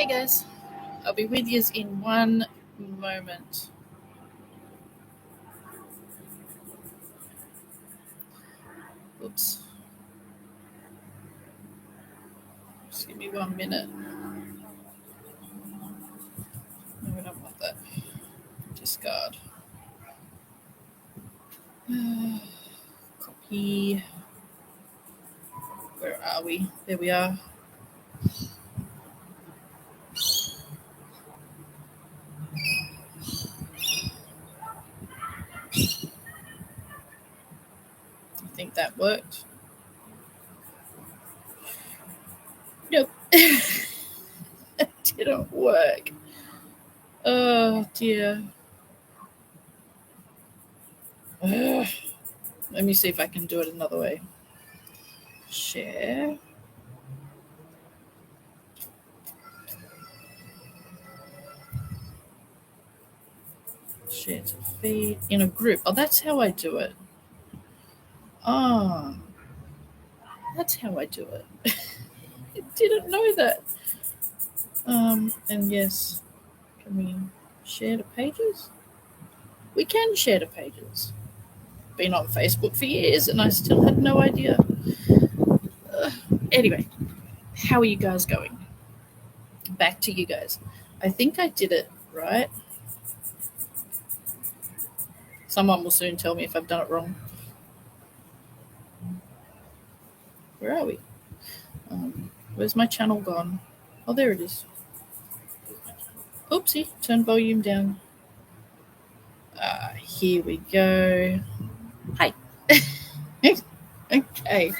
Hey guys, I'll be with you in one moment. Oops. Just give me 1 minute. No, we don't want that. Discard. Copy. Where are we? There we are. I think that worked. Nope. It didn't work. Oh dear. Ugh. Let me see if I can do it another way. Share. Share to feed in a group. Oh, that's how I do it. Oh, that's how I do it. I didn't know that. And yes, can we share the pages? We can share the pages. Been on Facebook for years and I still had no idea. Anyway, how are you guys going? Back to you guys. I think I did it right. Someone will soon tell me if I've done it wrong. Where are we? Where's my channel gone? Oh, there it is. Oopsie, turn volume down. Here we go. Hi. Okay.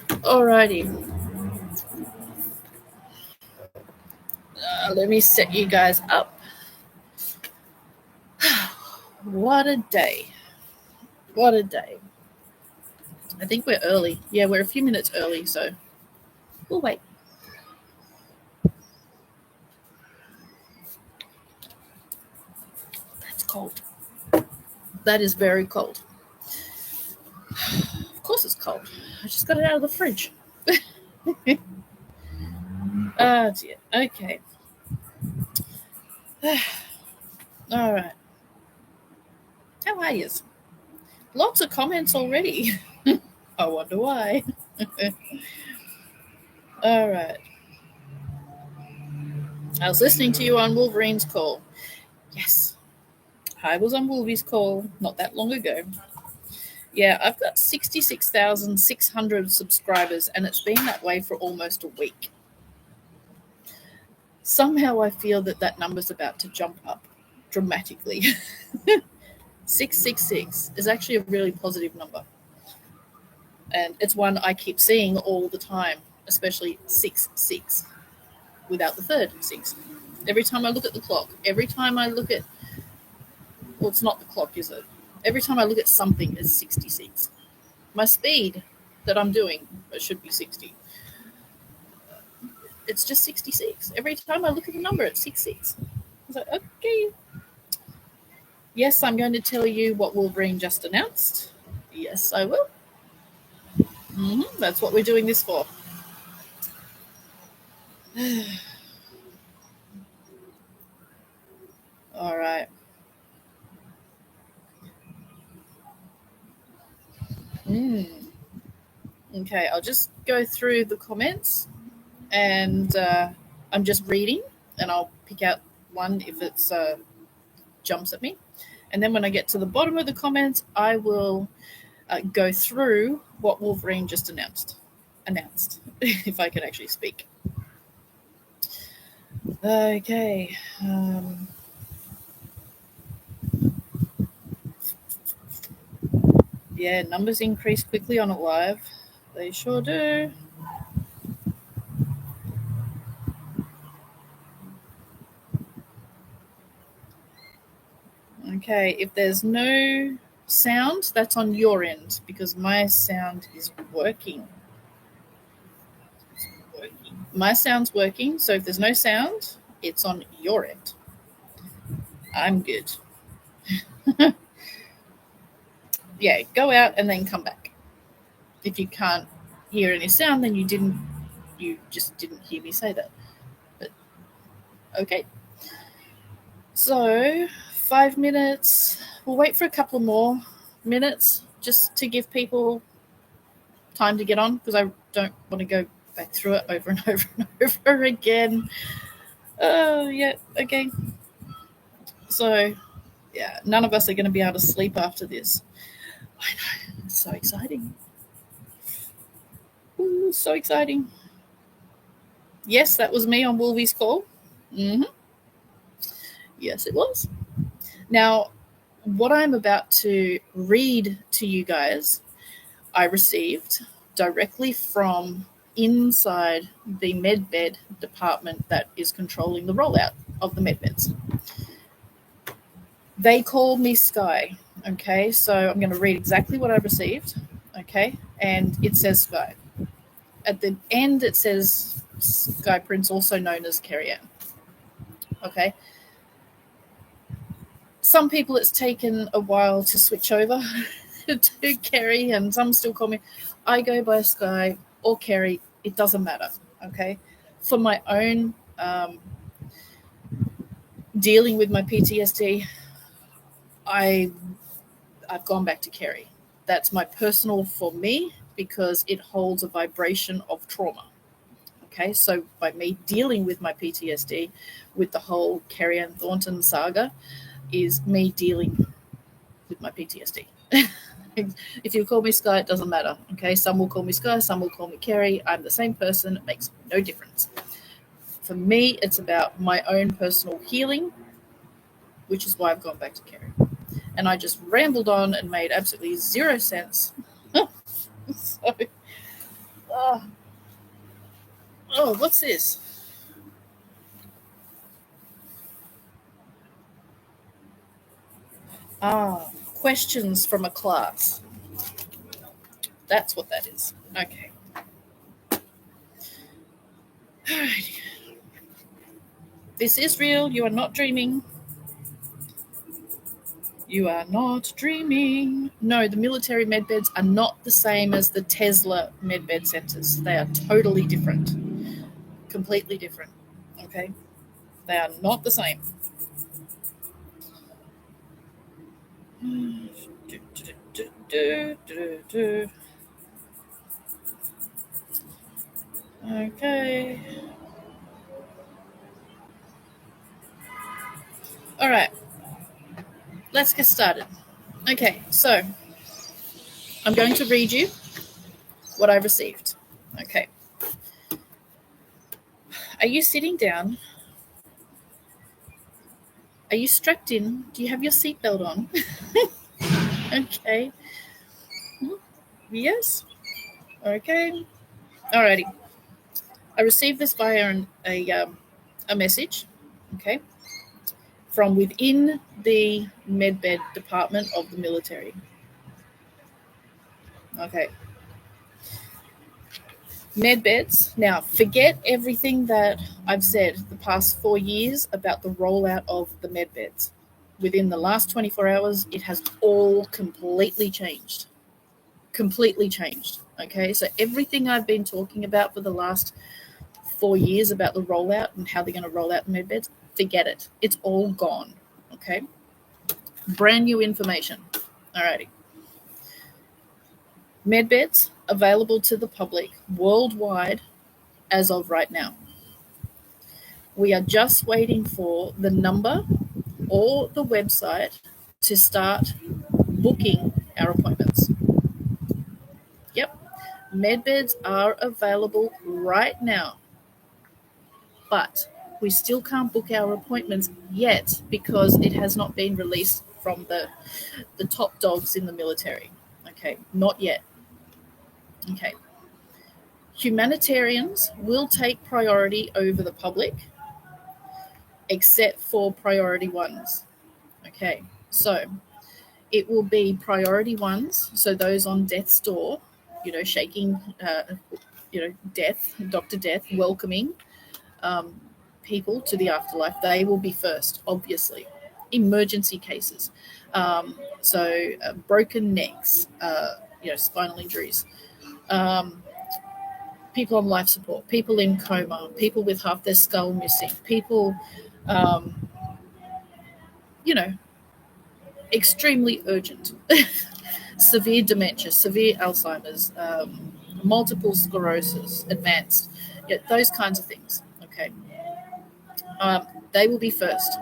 Alrighty. Let me set you guys up. What a day. What a day. I think we're early. Yeah, we're a few minutes early, so we'll wait. That's cold. That is very cold. Of course it's cold. I just got it out of the fridge. Oh dear. Okay. All right. How are you? Lots of comments already. I wonder why. All right. I was listening to you on Wolverine's call. Yes. I was on Wolvie's call not that long ago. Yeah, I've got 66,600 subscribers, and it's been that way for almost a week. Somehow I feel that number's about to jump up dramatically. 666 is actually a really positive number. And it's one I keep seeing all the time, especially 66, without the third 6. Every time I look at the clock, every time I look at, well, it's not the clock, is it? Every time I look at something, it's 66. My speed that I'm doing, it should be 60. It's just 66. Every time I look at the number, it's 66. I was like, okay. Yes, I'm going to tell you what Wolverine just announced. Yes, I will. That's what we're doing this for. All right. Okay, I'll just go through the comments, and I'm just reading, and I'll pick out one if it jumps at me. And then when I get to the bottom of the comments, I will go through what Wolverine just announced, if I can actually speak. Okay. Yeah, numbers increase quickly on it live. They sure do. Okay, if there's no sound, that's on your end because my sound is working. My sound's working, so if there's no sound, it's on your end. I'm good. Yeah, go out and then come back. If you can't hear any sound, then you just didn't hear me say that. But Okay. So 5 minutes. We'll wait for a couple more minutes just to give people time to get on because I don't want to go back through it over and over and over again. Oh, yeah, okay. So, yeah, none of us are going to be able to sleep after this. I know, it's so exciting. Ooh, so exciting. Yes, that was me on Wolvie's call. Mm-hmm. Yes, it was. Now, what I'm about to read to you guys, I received directly from inside the medbed department that is controlling the rollout of the medbeds. They called me Skye. Okay, so I'm going to read exactly what I received. Okay, and it says Skye. At the end, it says Skye Prince, also known as Kerry Ann. Okay, some people it's taken a while to switch over to Kerry, and some still call me. I go by Skye or Kerry. It doesn't matter. Okay, for my own dealing with my PTSD, I've gone back to Kerry. That's my personal for me because it holds a vibration of trauma. Okay, so by me dealing with my PTSD, with the whole Kerry Ann Thornton saga, is me dealing with my PTSD. If you call me Skye, it doesn't matter. Okay, some will call me Skye, some will call me Kerry. I'm the same person. It makes no difference. For me, it's about my own personal healing, which is why I've gone back to Kerry. And I just rambled on and made absolutely zero sense. So, oh, what's this? Questions from a class. That's what that is. Okay. Alrighty. This is real. You are not dreaming. You are not dreaming. No, the military medbeds are not the same as the Tesla medbed centers. They are totally different. Completely different. Okay? They are not the same. Okay. All right. Let's get started. Okay, so I'm going to read you what I received. Okay. Are you sitting down? Are you strapped in? Do you have your seatbelt on? Okay. Yes. Okay. Alrighty. I received this via a message. Okay. From within the medbed department of the military. Okay. Medbeds. Now, forget everything that I've said the past 4 years about the rollout of the medbeds. Within the last 24 hours, it has all completely changed. Completely changed. Okay, so everything I've been talking about for the last 4 years about the rollout and how they're going to roll out the medbeds, forget it. It's all gone. Okay, brand new information. Alrighty. Medbeds available to the public worldwide as of right now. We are just waiting for the number or the website to start booking our appointments. Yep, medbeds are available right now, but we still can't book our appointments yet because it has not been released from the top dogs in the military. Okay, not yet. Okay. Humanitarians will take priority over the public, except for priority ones. Okay, so it will be priority ones, so those on death's door, shaking, death, Dr. Death, welcoming people to the afterlife. They will be first, obviously. Emergency cases, broken necks, spinal injuries, people on life support, people in coma, people with half their skull missing, people, um, extremely urgent, severe dementia, severe Alzheimer's, multiple sclerosis, advanced, those kinds of things. Okay, they will be first.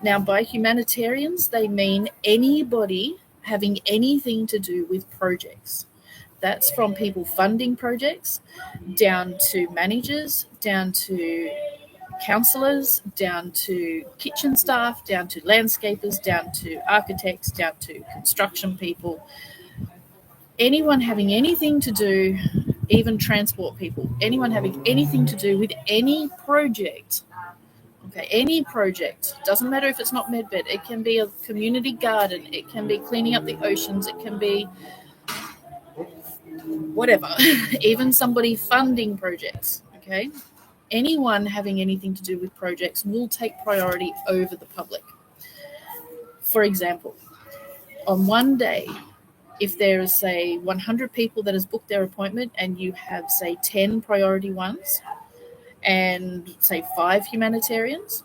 Now, by humanitarians, they mean anybody having anything to do with projects. That's from people funding projects, down to managers, down to counsellors, down to kitchen staff, down to landscapers, down to architects, down to construction people. Anyone having anything to do, even transport people, anyone having anything to do with any project. Okay, any project, doesn't matter if it's not medbed, it can be a community garden, it can be cleaning up the oceans, it can be whatever, even somebody funding projects. Okay, anyone having anything to do with projects will take priority over the public. For example, on one day, if there is, say, 100 people that has booked their appointment and you have, say, 10 priority ones and, say, 5 humanitarians,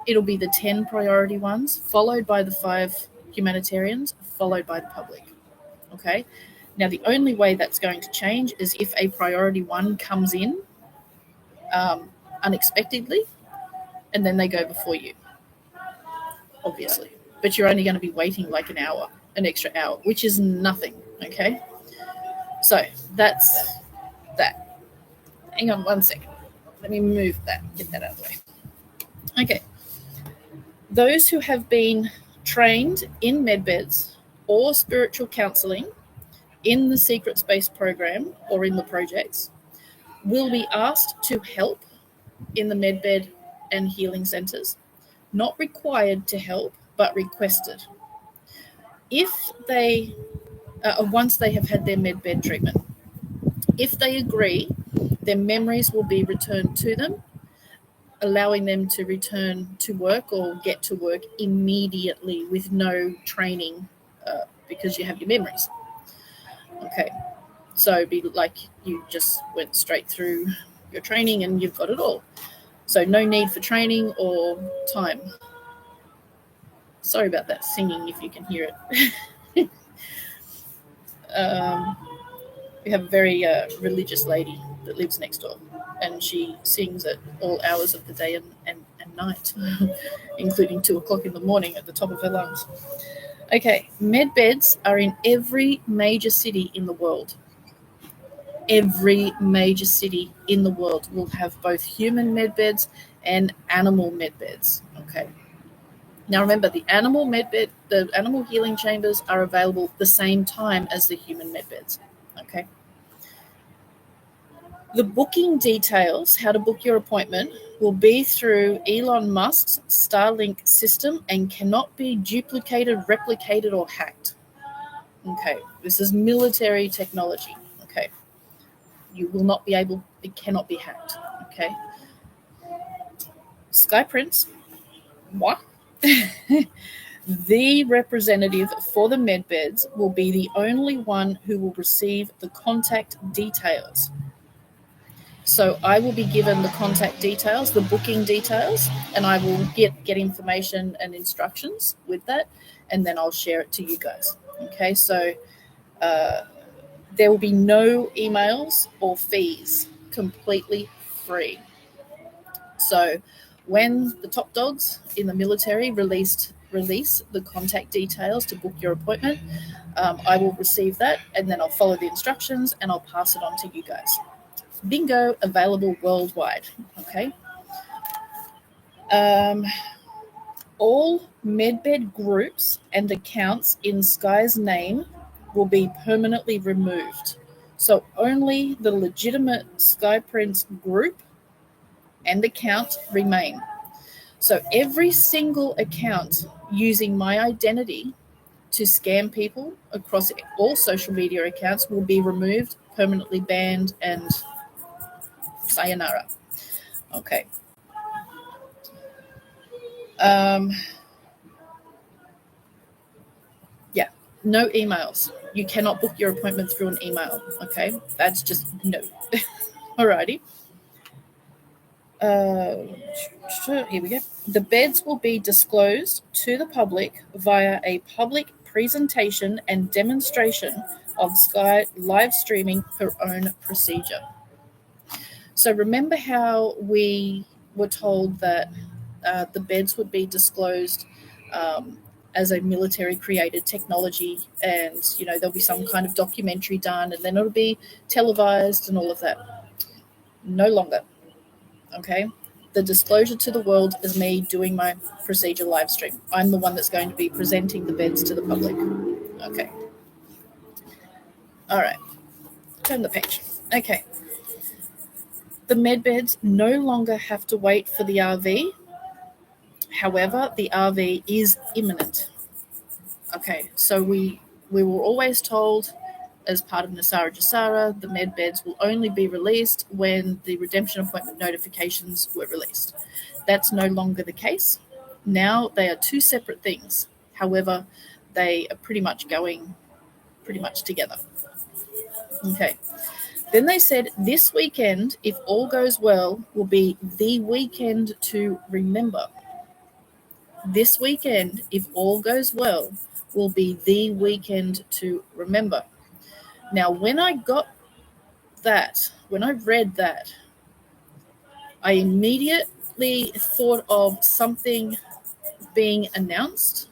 it'll be the 10 priority ones, followed by the 5 humanitarians, followed by the public. Okay? Now, the only way that's going to change is if a priority one comes in unexpectedly, and then they go before you, obviously. But you're only going to be waiting like an extra hour, which is nothing. Okay? So that's that. Hang on one second. Let me move that, get that out of the way. Okay. Those who have been trained in medbeds or spiritual counselling in the Secret Space program or in the projects will be asked to help in the medbed and healing centres, not required to help, but requested. If they, once they have had their medbed treatment, if they agree, their memories will be returned to them, allowing them to return to work or get to work immediately with no training because you have your memories. Okay, so it'd be like you just went straight through your training and you've got it all. So no need for training or time. Sorry about that singing if you can hear it. We have a very religious lady that lives next door, and she sings at all hours of the day and night, including 2 o'clock in the morning at the top of her lungs. Okay, med beds are in every major city in the world. Every major city in the world will have both human med beds and animal med beds. Okay. Now remember, the animal healing chambers are available the same time as the human med beds. Okay. The booking details, how to book your appointment, will be through Elon Musk's Starlink system and cannot be duplicated, replicated, or hacked. Okay, this is military technology. Okay, you will not be able, it cannot be hacked. Okay, Skye Prince, what? The representative for the medbeds will be the only one who will receive the contact details. So I will be given the contact details, the booking details, and I will get information and instructions with that, and then I'll share it to you guys. Okay, so there will be no emails or fees, completely free. So when the top dogs in the military release the contact details to book your appointment, I will receive that, and then I'll follow the instructions and I'll pass it on to you guys. Bingo, available worldwide. Okay. All medbed groups and accounts in Skye's name will be permanently removed. So only the legitimate Skye Prince group and account remain. So every single account using my identity to scam people across all social media accounts will be removed, permanently banned, and sayonara. Okay. Yeah, no emails. You cannot book your appointment through an email. Okay, that's just no. Alrighty. Here we go. The beds will be disclosed to the public via a public presentation and demonstration of Skye live streaming her own procedure. So remember how we were told that the beds would be disclosed as a military created technology, and there'll be some kind of documentary done, and then it'll be televised and all of that. No longer. Okay, the disclosure to the world is me doing my procedure live stream. I'm the one that's going to be presenting the beds to the public. Okay. All right. Turn the page. Okay. The med beds no longer have to wait for the RV. However, the RV is imminent. Okay, so we were always told, as part of Nasara Jasara, the med beds will only be released when the redemption appointment notifications were released. That's no longer the case. Now they are two separate things. However, they are pretty much going together. Okay. Then they said this weekend, if all goes well, will be the weekend to remember. This weekend, if all goes well, will be the weekend to remember. Now, when I read that, I immediately thought of something being announced.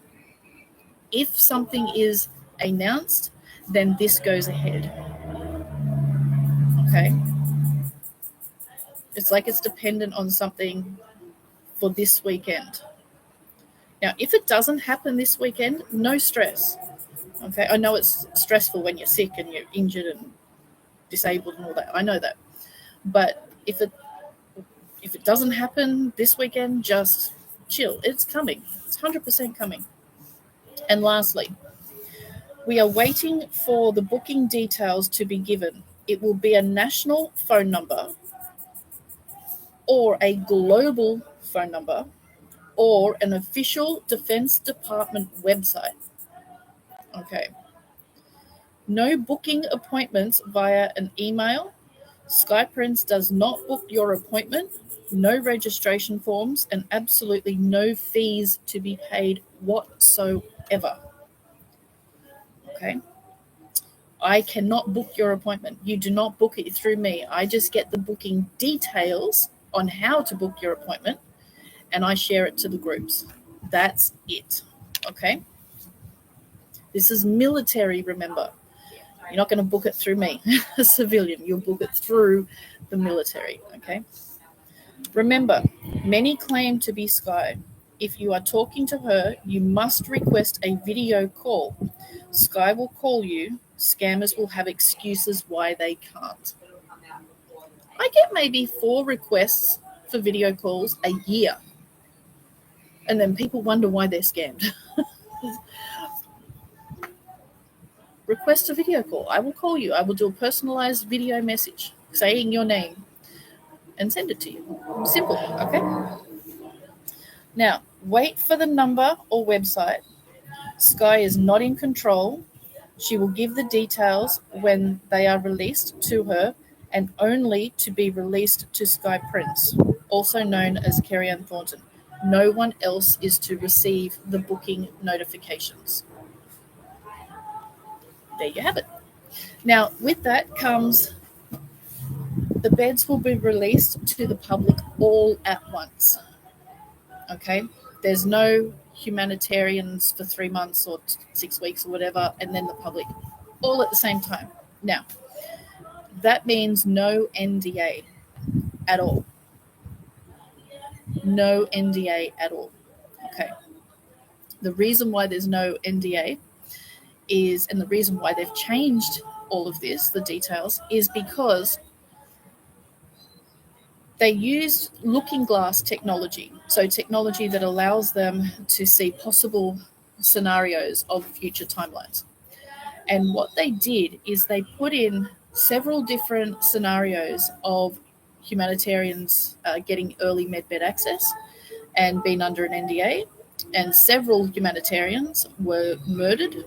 If something is announced, then this goes ahead. Okay? It's like it's dependent on something for this weekend. Now, if it doesn't happen this weekend, no stress. Okay, I know it's stressful when you're sick and you're injured and disabled and all that. I know that. But if it doesn't happen this weekend, just chill. It's coming. It's 100% coming. And lastly, we are waiting for the booking details to be given. It will be a national phone number or a global phone number or an official Defense Department website. Okay. No booking appointments via an email. Skye Prince does not book your appointment. No registration forms and absolutely no fees to be paid whatsoever. Okay. I cannot book your appointment. You do not book it through me. I just get the booking details on how to book your appointment, and I share it to the groups. That's it. Okay? This is military, remember. You're not going to book it through me, a civilian. You'll book it through the military. Okay? Remember, many claim to be Skye. If you are talking to her, you must request a video call. Skye will call you. Scammers will have excuses why they can't. I get maybe 4 requests for video calls a year. And then people wonder why they're scammed. Request a video call. I will call you. I will do a personalized video message saying your name and send it to you. Simple, okay? Now, wait for the number or website. Skye is not in control. She will give the details when they are released to her and only to be released to Skye Prince, also known as Kerry-Ann Thornton. No one else is to receive the booking notifications. There you have it. Now, with that comes the beds will be released to the public all at once. Okay? There's no humanitarians for 3 months or 6 weeks or whatever, and then the public, all at the same time. Now, that means no NDA at all. No NDA at all. Okay. The reason why there's no NDA is, and the reason why they've changed all of this, the details, is because they used looking glass technology, so technology that allows them to see possible scenarios of future timelines. And what they did is they put in several different scenarios of humanitarians getting early medbed access and being under an NDA, and several humanitarians were murdered,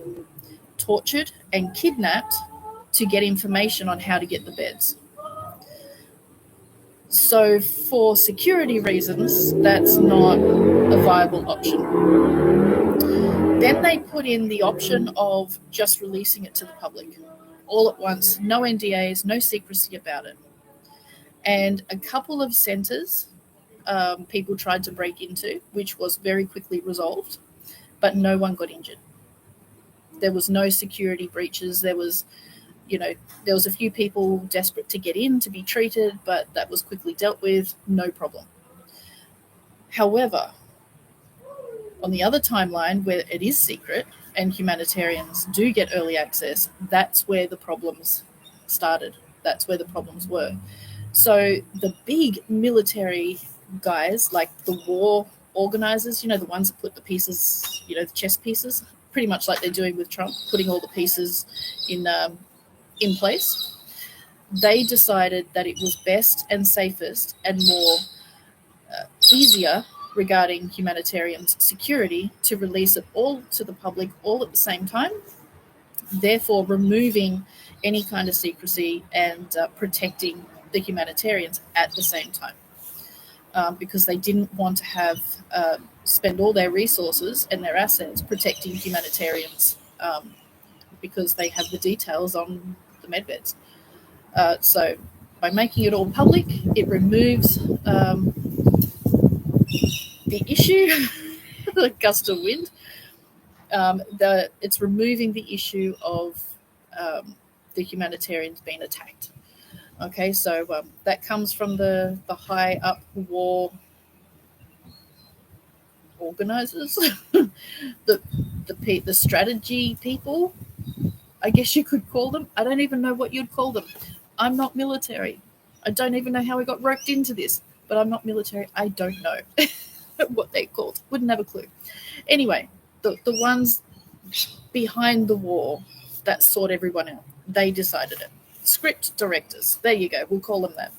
tortured, and kidnapped to get information on how to get the beds. So for security reasons, that's not a viable option. Then they put in the option of just releasing it to the public all at once, no NDAs, no secrecy about it. And a couple of centres people tried to break into, which was very quickly resolved, but no one got injured. There was no security breaches. There was a few people desperate to get in to be treated, but that was quickly dealt with, no problem. However, on the other timeline where it is secret and humanitarians do get early access, that's where the problems started. That's where the problems were. So the big military guys, like the war organizers, the ones that put the pieces, the chess pieces, pretty much like they're doing with Trump, putting all the pieces in place, they decided that it was best and safest and more easier regarding humanitarian security to release it all to the public all at the same time, therefore removing any kind of secrecy and protecting the humanitarians at the same time, because they didn't want to have spend all their resources and their assets protecting humanitarians, because they have the details on the medbeds. So by making it all public, it removes the issue, the gust of wind. It's removing the issue of the humanitarians being attacked. Okay, so that comes from the high up war organizers, the strategy people, I guess you could call them. I don't even know what you'd call them. I'm not military. I don't even know how we got roped into this, but I'm not military. I don't know what they're called. Wouldn't have a clue. Anyway, the ones behind the war that sort everyone out, they decided it. Script directors. There you go. We'll call them that.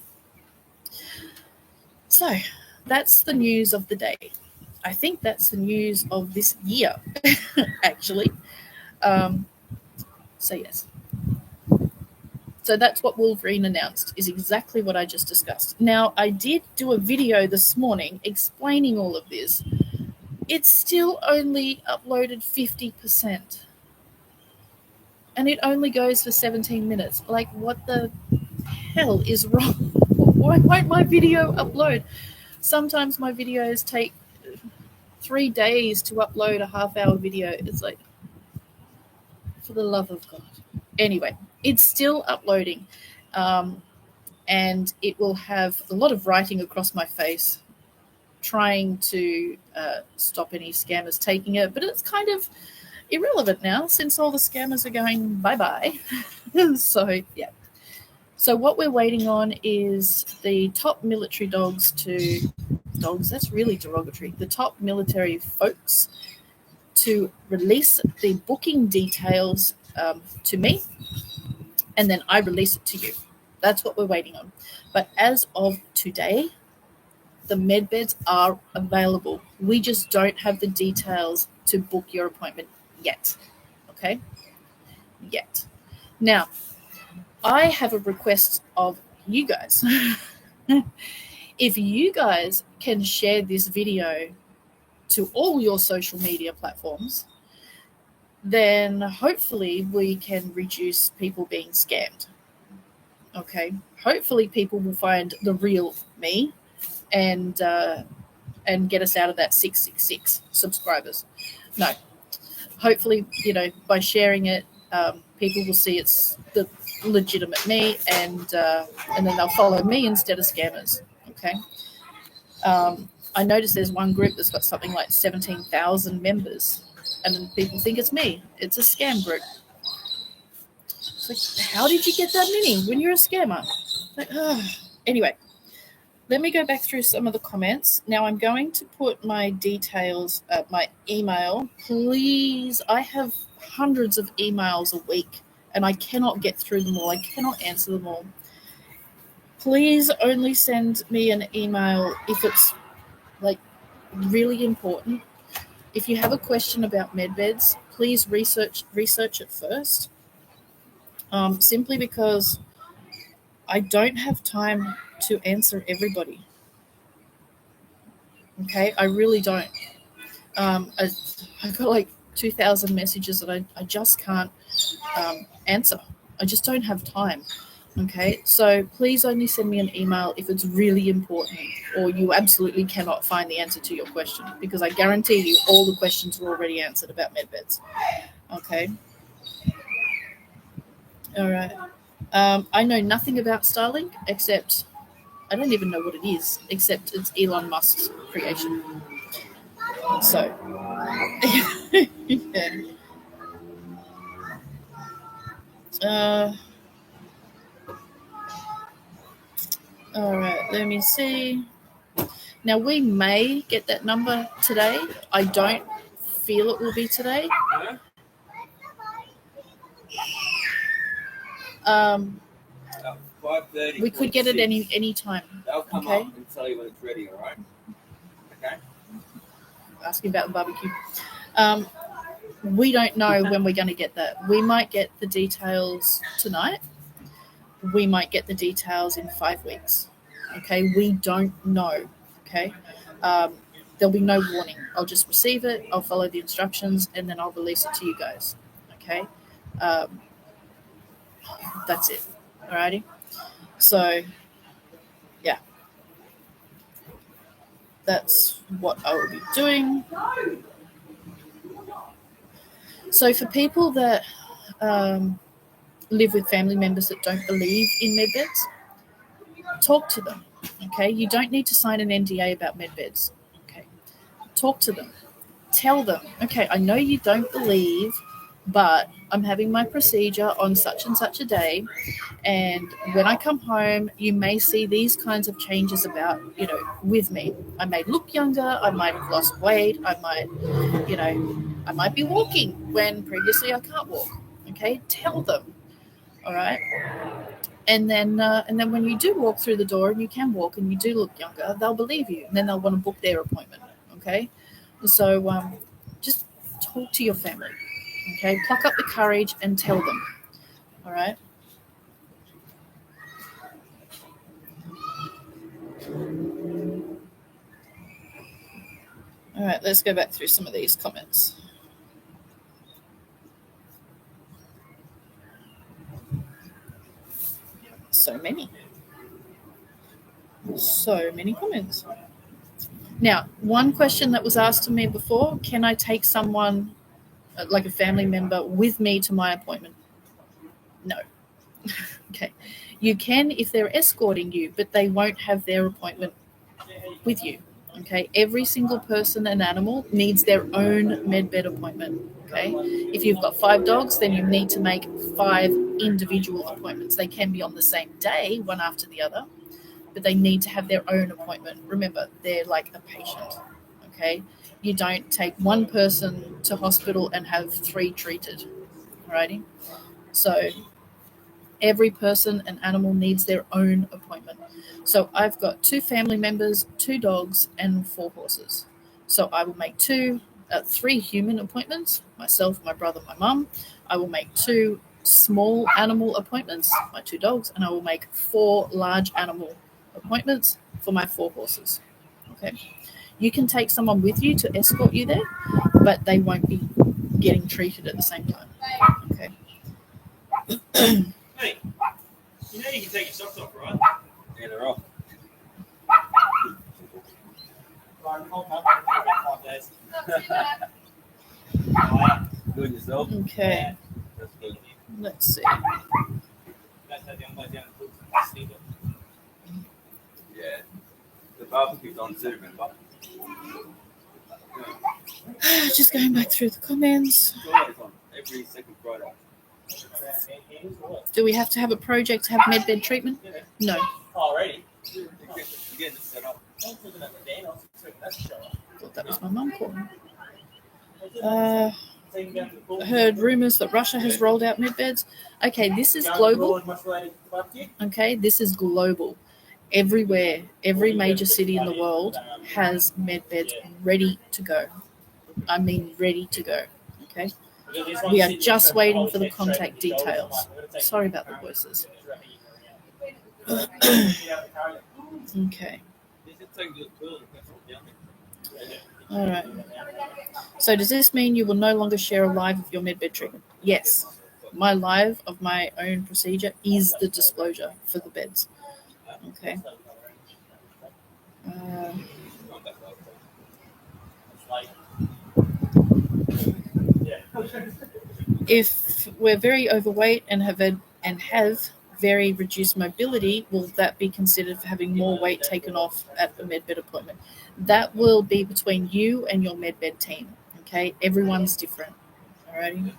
So that's the news of the day. I think that's the news of this year, actually. So yes. So that's what Wolverine announced, is exactly what I just discussed. Now, I did do a video this morning explaining all of this. It's still only uploaded 50%. And it only goes for 17 minutes. Like, what the hell is wrong? Why won't my video upload? Sometimes my videos take 3 days to upload a half-hour video. It's like, for the love of God. Anyway, it's still uploading, and it will have a lot of writing across my face trying to stop any scammers taking it, but it's kind of irrelevant now since all the scammers are going bye-bye. So, yeah. So what we're waiting on is the top military dogs, that's really derogatory, the top military folks to release the booking details to me, and then I release it to you. That's what we're waiting on. But as of today, the medbeds are available. We just don't have the details to book your appointment yet. Okay? Yet. Now, I have a request of you guys. If you guys can share this video to all your social media platforms, then hopefully we can reduce people being scammed. Okay? Hopefully people will find the real me and get us out of that 666 subscribers. No. Hopefully, by sharing it, people will see it's the legitimate me, and then they'll follow me instead of scammers. Okay? I noticed there's one group that's got something like 17,000 members, and people think it's me. It's a scam group. It's like, how did you get that many when you're a scammer? Like, Anyway, let me go back through some of the comments. Now I'm going to put my details, my email. Please, I have hundreds of emails a week, and I cannot get through them all. I cannot answer them all. Please only send me an email if it's like really important. If you have a question about medbeds, please research it first. Simply because I don't have time to answer everybody. Okay, I really don't. I've got like 2,000 messages that I just can't answer. I just don't have time. Okay, so please only send me an email if it's really important or you absolutely cannot find the answer to your question, because I guarantee you all the questions were already answered about medbeds. Okay. All right. I know nothing about Starlink except I don't even know what it is, except it's Elon Musk's creation. So, yeah. All right, let me see. Now, we may get that number today. I don't feel it will be today. We could get it any time. They'll come up and tell you when it's ready, all right? Okay. Asking about the barbecue. We don't know when we're going to get that. We might get the details tonight. We might get the details in 5 weeks. Okay, we don't know. Okay, there'll be no warning. I'll just receive it. I'll follow the instructions, and then I'll release it to you guys. Okay, that's it. Alrighty. So, yeah, that's what I will be doing. So, for people that live with family members that don't believe in medbeds, talk to them. Okay, you don't need to sign an NDA about medbeds. Okay, talk to them. Tell them, okay, I know you don't believe, but I'm having my procedure on such and such a day, and when I come home, you may see these kinds of changes about, with me. I may look younger, I might have lost weight, I might be walking when previously I can't walk. Okay, tell them. All right. And then when you do walk through the door and you can walk and you do look younger, they'll believe you, and then they'll want to book their appointment. Okay, so just talk to your family. Okay, pluck up the courage and tell them. All right. All right, let's go back through some of these comments. So many comments. Now, one question that was asked to me before, can I take someone, like a family member, with me to my appointment? No. Okay. You can if they're escorting you, but they won't have their appointment with you. Okay. Every single person and animal needs their own medbed appointment. Okay. If you've got 5 dogs, then you need to make 5 individual appointments. They can be on the same day, one after the other, but they need to have their own appointment. Remember, they're like a patient. Okay. You don't take one person to hospital and have 3 treated. Alrighty. So every person and animal needs their own appointment. So I've got 2 family members, 2 dogs, and 4 horses. So I will make 3 human appointments, myself, my brother, my mum. I will make 2 small animal appointments, my 2 dogs, and I will make 4 large animal appointments for my 4 horses. Okay. You can take someone with you to escort you there, but they won't be getting treated at the same time. Okay. Hey, you know you can take your socks off, right? Yeah, they're off. Good yourself? Okay. That's good. Let's see. Yeah. The barbecue's on too, remember? Just going back through the comments. It's always on, every second Friday. Do we have to have a project to have medbed treatment? No. Already? You're getting it set up. I thought that was my mum calling. I heard rumours that Russia has rolled out medbeds. Okay, this is global. Okay, this is global. Everywhere, every major city in the world has medbeds ready to go. I mean, ready to go. Okay, we are just waiting for the contact details. Sorry about the voices. Okay. All right. So does this mean you will no longer share a live of your medbed treatment? Yes. My live of my own procedure is the disclosure for the beds. Okay. If we're very overweight and have very reduced mobility, will that be considered for having more weight taken off at the medbed appointment? That will be between you and your medbed team. Okay, everyone's different. Alrighty.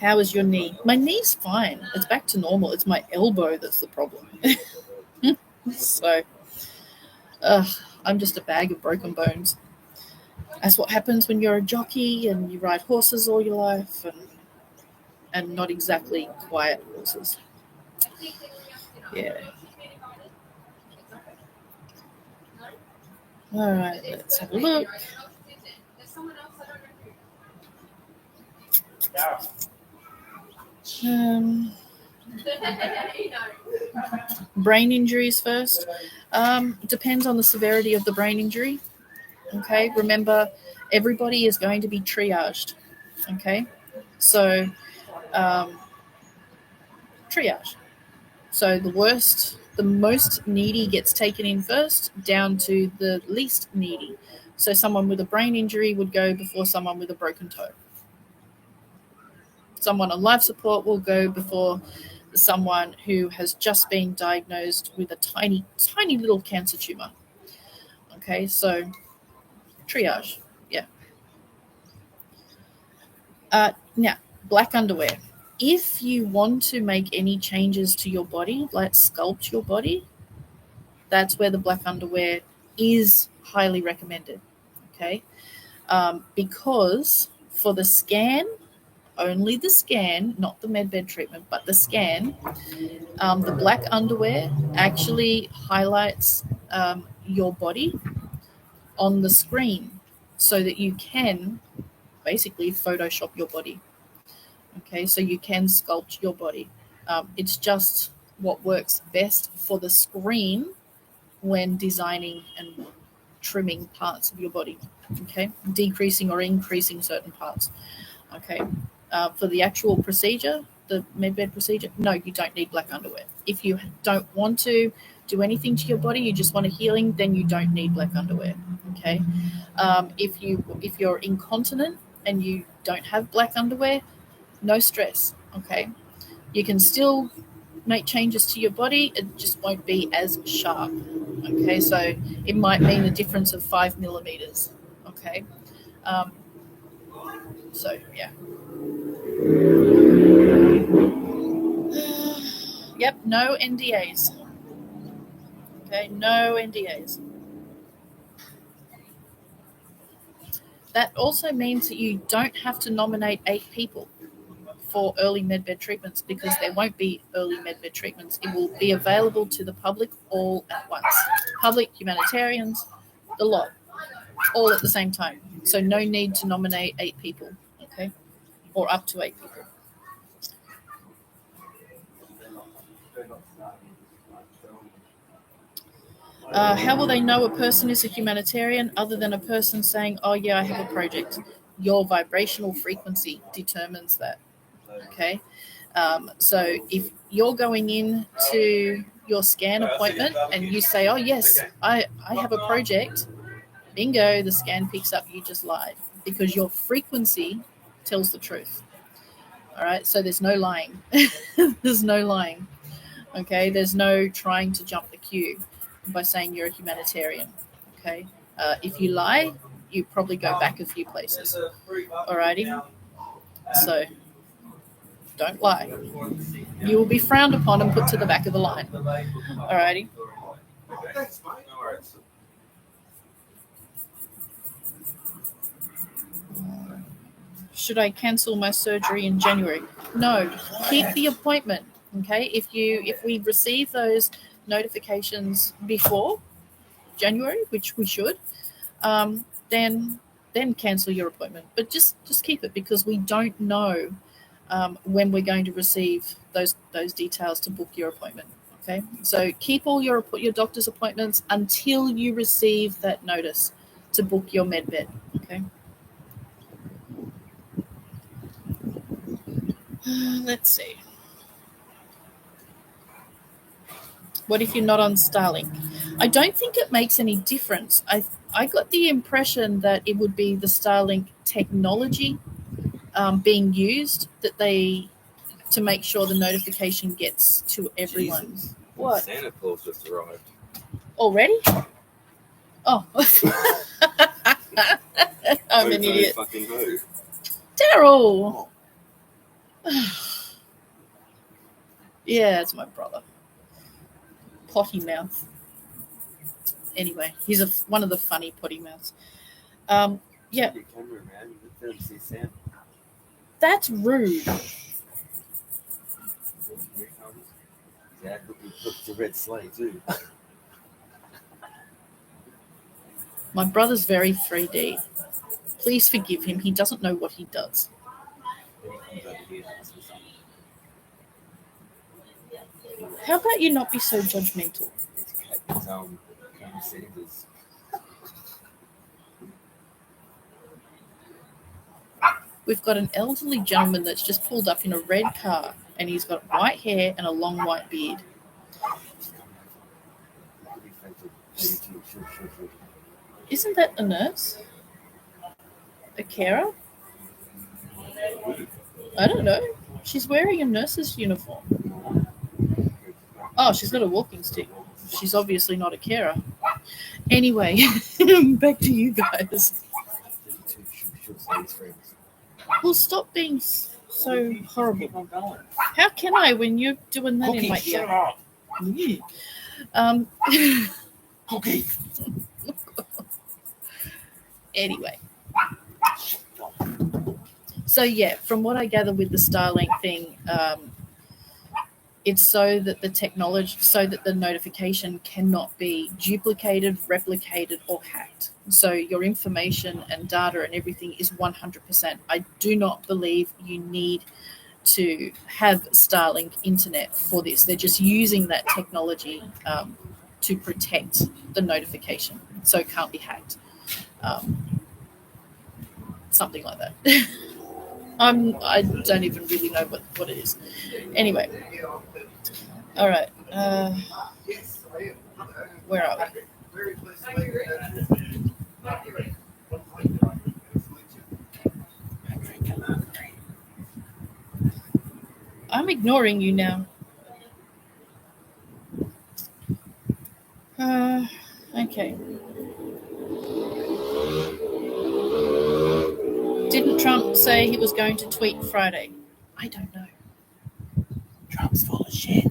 How is your knee? My knee's fine. It's back to normal. It's my elbow that's the problem. So, I'm just a bag of broken bones. That's what happens when you're a jockey and you ride horses all your life, and not exactly quiet horses. Yeah. All right, let's have a look. Brain injuries first. Depends on the severity of the brain injury. Okay, remember, everybody is going to be triaged. Okay, so triage. So the most needy gets taken in first, down to the least needy. So someone with a brain injury would go before someone with a broken toe. Someone on life support will go before someone who has just been diagnosed with a tiny, tiny little cancer tumor. Okay, so triage, yeah. Now, black underwear. If you want to make any changes to your body, like sculpt your body, that's where the black underwear is highly recommended. Okay, because for the scan, only the scan, not the medbed treatment, but the scan, the black underwear actually highlights your body on the screen so that you can basically Photoshop your body. Okay, so you can sculpt your body. It's just what works best for the screen when designing and trimming parts of your body. Okay, decreasing or increasing certain parts. Okay, for the actual procedure, the medbed procedure, no, you don't need black underwear. If you don't want to do anything to your body, you just want a healing, then you don't need black underwear. Okay, if you're incontinent and you don't have black underwear, no stress. Okay, you can still make changes to your body, it just won't be as sharp. Okay, so it might mean a difference of 5 millimeters. Okay, um, so yeah. Yep, no NDAs. Okay, no NDAs. That also means that you don't have to nominate 8 people for early medbed treatments, because there won't be early medbed treatments. It will be available to the public all at once. Public, humanitarians, the lot, all at the same time. So no need to nominate 8 people, okay? Or up to 8 people. How will they know a person is a humanitarian other than a person saying, oh yeah, I have a project? Your vibrational frequency determines that. Okay, so if you're going in to your scan appointment and you say, oh yes, I have a project, bingo, the scan picks up you just lied, because your frequency tells the truth. All right, so there's no lying. There's no lying. Okay, there's no trying to jump the queue by saying you're a humanitarian. Okay, if you lie, you probably go back a few places. Alrighty, so don't lie. You will be frowned upon and put to the back of the line. Alrighty. Should I cancel my surgery in January? No, keep the appointment. Okay, if we receive those notifications before January, which we should, then cancel your appointment. But just keep it, because we don't know when we're going to receive those details to book your appointment. Okay, so keep all your doctor's appointments until you receive that notice to book your med bed. Okay. Let's see. What if you're not on Starlink? I don't think it makes any difference. I got the impression that it would be the Starlink technology being used to make sure the notification gets to everyone. Jesus. What? Santa Claus just arrived. Already? Oh. I'm an Ho, idiot. fucking ho. Daryl! Yeah, it's my brother. Potty mouth. Anyway, he's one of the funny potty mouths. Yeah. Your camera, man. You let them see Santa. That's rude. Here he comes. Dad, look, it's a red sleigh, too. My brother's very 3D. Please forgive him. He doesn't know what he does. Then he comes over here and asks me something. How about you not be so judgmental? It's Sanders. We've got an elderly gentleman that's just pulled up in a red car, and he's got white hair and a long white beard. Isn't that a nurse? A carer? I don't know. She's wearing a nurse's uniform. Oh, she's got a walking stick. She's obviously not a carer. Anyway, back to you guys. Well, stop being so horrible. How can I when you're doing that in my ear? Cookie. Anyway. So yeah, from what I gather with the Starlink thing, it's so that the notification cannot be duplicated, replicated, or hacked. So your information and data and everything is 100%. I do not believe you need to have Starlink internet for this. They're just using that technology to protect the notification, so it can't be hacked. Something like that. I don't even really know what it is. Anyway. All right. Where are we? I'm ignoring you now. Okay. Didn't Trump say he was going to tweet Friday? I don't know. Trump's full of shit.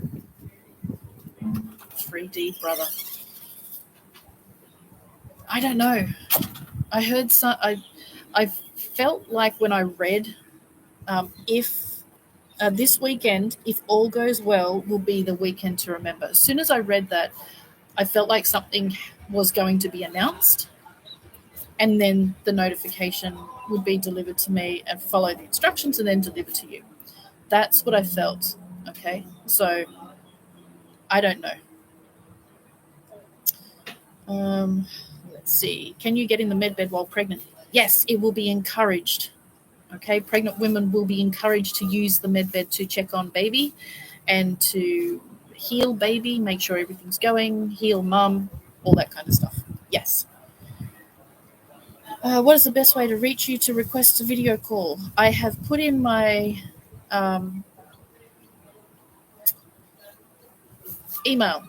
3D brother. I don't know. I heard I felt like when I read, if this weekend, if all goes well, will be the weekend to remember. As soon as I read that, I felt like something was going to be announced, and then the notification would be delivered to me and follow the instructions and then delivered to you. That's what I felt. Okay, so I don't know. Let's see. Can you get in the medbed while pregnant? Yes, it will be encouraged. Okay, pregnant women will be encouraged to use the medbed to check on baby and to heal baby, make sure everything's going, heal mum, all that kind of stuff. Yes. What is the best way to reach you to request a video call? I have put in my email.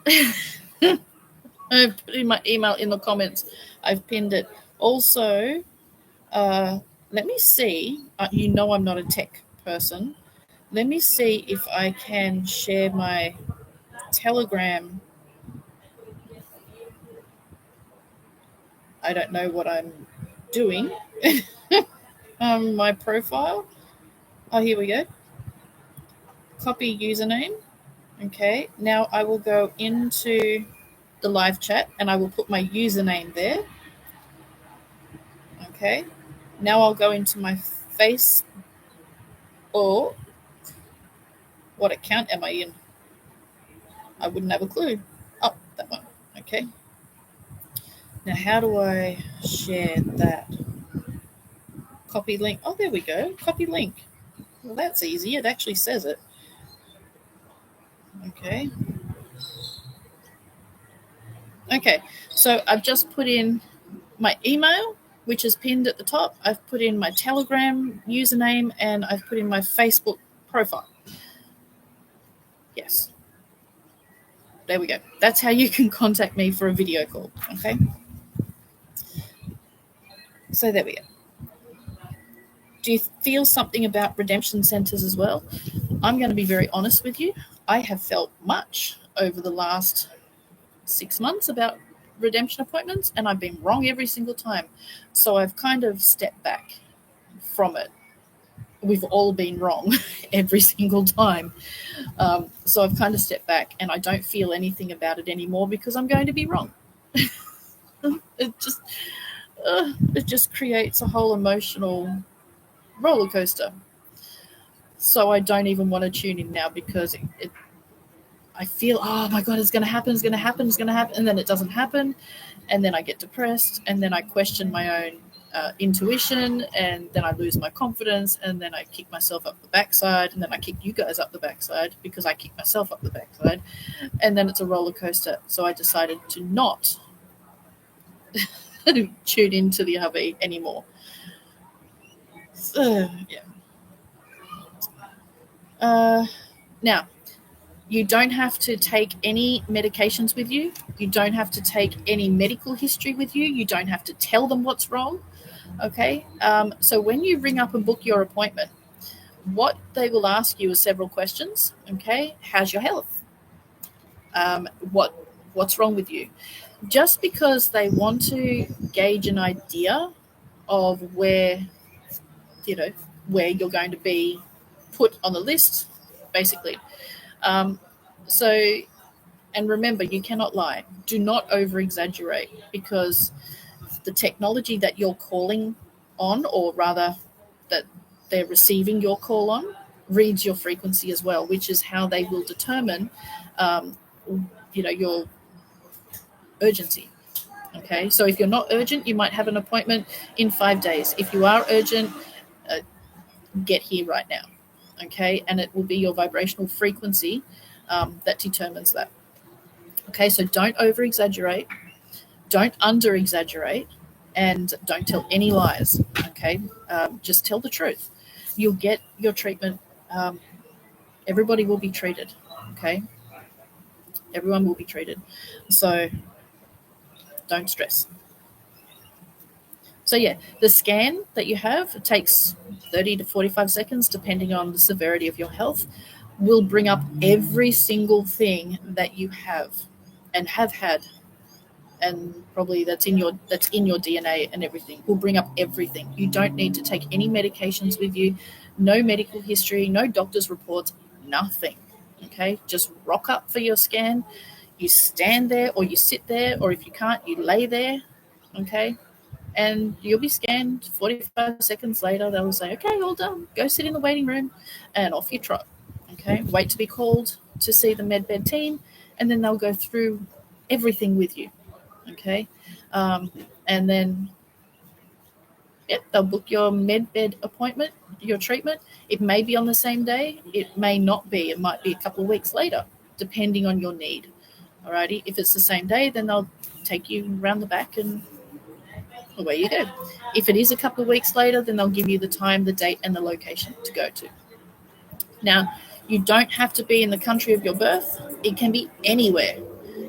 I've put in my email in the comments. I've pinned it. Also, let me see. You know I'm not a tech person. Let me see if I can share my Telegram. I don't know what I'm doing. My profile. Oh, here we go. Copy username. Okay. Now I will go into the live chat and I will put my username there. Okay. Now I'll go into my face. Or what account am I in? I wouldn't have a clue. Oh, that one. Okay. Now, how do I share that? Copy link. Oh, there we go. Copy link. Well, that's easy. It actually says it. Okay. Okay. So I've just put in my email, which is pinned at the top. I've put in my Telegram username, and I've put in my Facebook profile. Yes. There we go. That's how you can contact me for a video call. Okay. So there we go. Do you feel something about redemption centers as well? I'm going to be very honest with you. I have felt much over the last 6 months about redemption appointments, and I've been wrong every single time. So I've kind of stepped back from it. We've all been wrong every single time. So I've kind of stepped back, and I don't feel anything about it anymore because I'm going to be wrong. It just creates a whole emotional roller coaster. So I don't even want to tune in now because I feel, oh my God, it's going to happen, and then it doesn't happen, and then I get depressed, and then I question my own intuition, and then I lose my confidence, and then I kick myself up the backside, and then I kick you guys up the backside because I kick myself up the backside, and then it's a roller coaster. So I decided to not tune into the hubby anymore. So, yeah. Now, you don't have to take any medications with you. You don't have to take any medical history with you. You don't have to tell them what's wrong. Okay? So when you ring up and book your appointment, what they will ask you is several questions. Okay? How's your health? What's wrong with you? Just because they want to gauge an idea of where you're going to be put on the list, basically. And remember, you cannot lie. Do not over-exaggerate, because the technology that you're calling on, or rather that they're receiving your call on, reads your frequency as well, which is how they will determine, your urgency. Okay, so if you're not urgent, you might have an appointment in 5 days. If you are urgent, get here right now. Okay, and it will be your vibrational frequency that determines that. Okay, so don't over-exaggerate, don't under-exaggerate, and don't tell any lies. Okay, just tell the truth. You'll get your treatment. Everybody will be treated. Okay, everyone will be treated. So don't stress. So yeah, the scan that you have takes 30 to 45 seconds, depending on the severity of your health, will bring up every single thing that you have and have had, and probably that's in your DNA and everything. Will bring up everything. You don't need to take any medications with you, no medical history, no doctor's reports, nothing. Okay, just rock up for your scan. You stand there, or you sit there, or if you can't, you lay there. Okay, and you'll be scanned. 45 seconds later, they'll say, okay, all done. Go sit in the waiting room, and off you trot. Okay, wait to be called to see the medbed team, and then they'll go through everything with you. Okay, and then they'll book your medbed appointment, your treatment. It may be on the same day. It may not be. It might be a couple of weeks later, depending on your need. Alrighty, if it's the same day, then they'll take you around the back and away you go. If it is a couple of weeks later, then they'll give you the time, the date, and the location to go to. Now, you don't have to be in the country of your birth. It can be anywhere.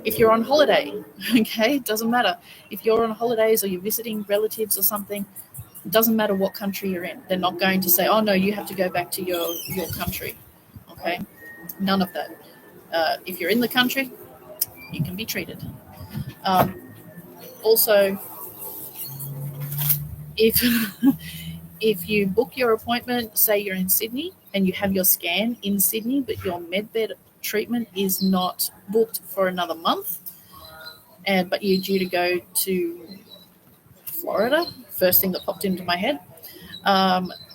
If you're on holiday, okay, it doesn't matter. If you're on holidays or you're visiting relatives or something, it doesn't matter what country you're in. They're not going to say, oh, no, you have to go back to your country, okay? None of that. If you're in the country, you can be treated. Also, if you book your appointment, say you're in Sydney and you have your scan in Sydney, but your medbed treatment is not booked for another month, but you're due to go to Florida, first thing that popped into my head,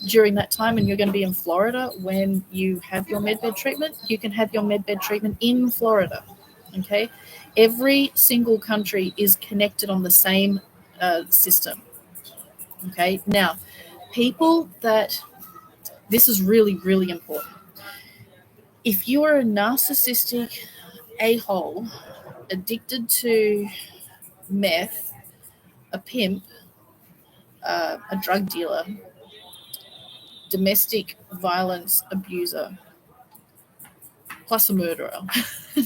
during that time, and you're going to be in Florida when you have your medbed treatment, you can have your medbed treatment in Florida. Okay, every single country is connected on the same system. Okay, now people that this is really, really important. If you are a narcissistic a-hole addicted to meth, a pimp, a drug dealer, domestic violence abuser, plus a murderer,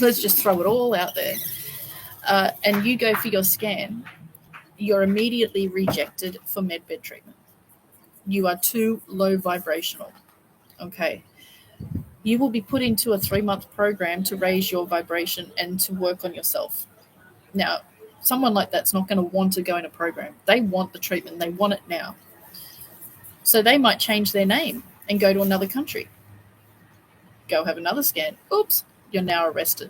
let's just throw it all out there, and you go for your scan, you're immediately rejected for medbed treatment. You are too low vibrational. Okay. You will be put into a 3-month program to raise your vibration and to work on yourself. Now, someone like that's not going to want to go in a program. They want the treatment. They want it now. So they might change their name and go to another country. Go have another scan. Oops, you're now arrested.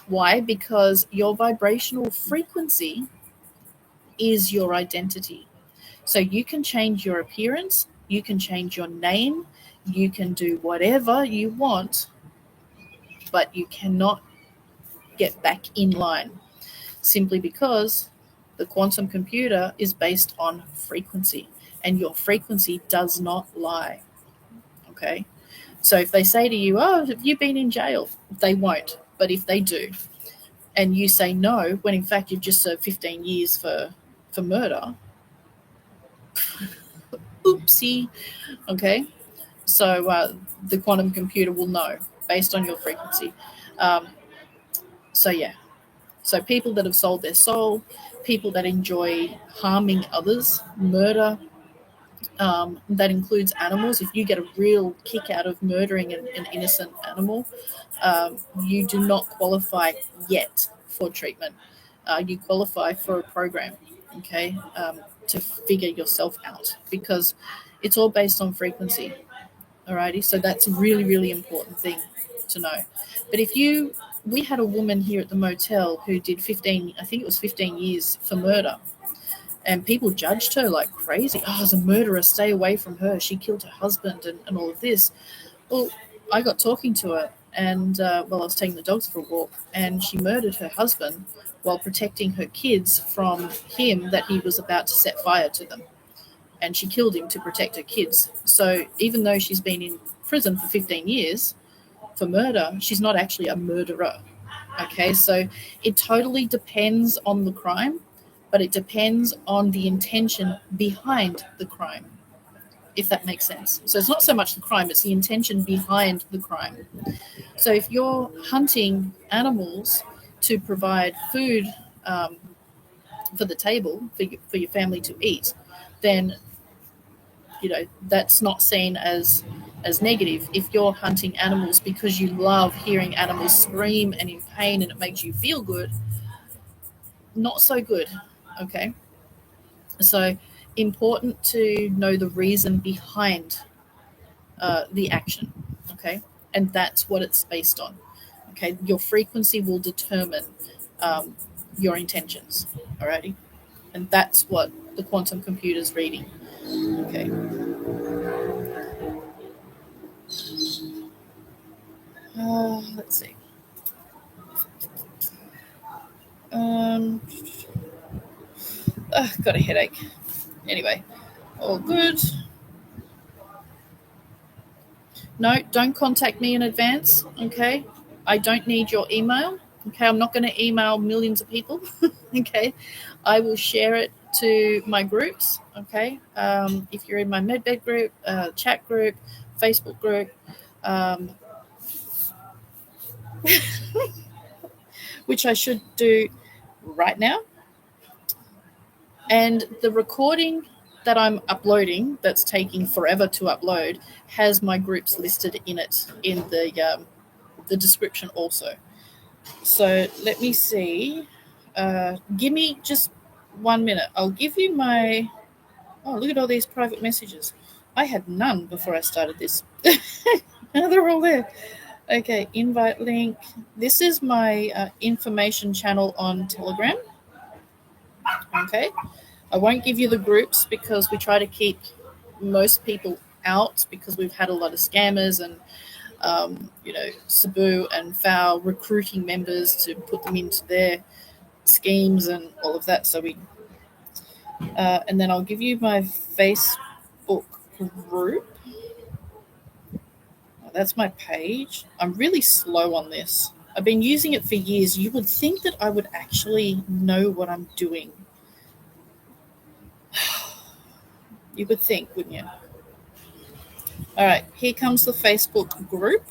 Why? Because your vibrational frequency is your identity. So you can change your appearance, you can change your name, you can do whatever you want, but you cannot get back in line simply because the quantum computer is based on frequency, and your frequency does not lie. Okay? So if they say to you, oh, have you been in jail? They won't. But if they do, and you say no, when in fact you've just served 15 years for murder, oopsie, okay? So the quantum computer will know based on your frequency. So yeah, so people that have sold their soul, people that enjoy harming others, murder, that includes animals. If you get a real kick out of murdering an innocent animal, you do not qualify yet for treatment. You qualify for a program, okay, to figure yourself out, because it's all based on frequency. Alrighty, so that's a really, really important thing to know. But we had a woman here at the motel who did 15, I think it was 15 years for murder. And people judged her like crazy. Oh, as a murderer, stay away from her. She killed her husband and all of this. Well, I got talking to her, and I was taking the dogs for a walk, and she murdered her husband while protecting her kids from him, that he was about to set fire to them. And she killed him to protect her kids. So even though she's been in prison for 15 years for murder, she's not actually a murderer. Okay, so it totally depends on the crime, but it depends on the intention behind the crime, if that makes sense. So it's not so much the crime, it's the intention behind the crime. So if you're hunting animals to provide food for the table, for your family to eat, then that's not seen as negative. If you're hunting animals because you love hearing animals scream and in pain and it makes you feel good, not so good. Okay, so important to know the reason behind the action. Okay, and that's what it's based on. Okay, your frequency will determine your intentions. Alrighty, and that's what the quantum computer's reading. Okay. Let's see. Got a headache. Anyway, all good. No, don't contact me in advance. Okay, I don't need your email. Okay, I'm not going to email millions of people. Okay, I will share it to my groups. Okay, if you're in my medbed group, chat group, Facebook group, which I should do right now. And the recording that I'm uploading, that's taking forever to upload, has my groups listed in it in the description also. So let me see. Give me just 1 minute. I'll give you my. Oh, look at all these private messages. I had none before I started this. Now they're all there. Okay, invite link. This is my information channel on Telegram. Okay. I won't give you the groups because we try to keep most people out, because we've had a lot of scammers and Cebu and FAO recruiting members to put them into their schemes and all of that. So and then I'll give you my Facebook group. That's my page. I'm really slow on this. I've been using it for years. You would think that I would actually know what I'm doing. You would think, wouldn't you? All right, here comes the Facebook group.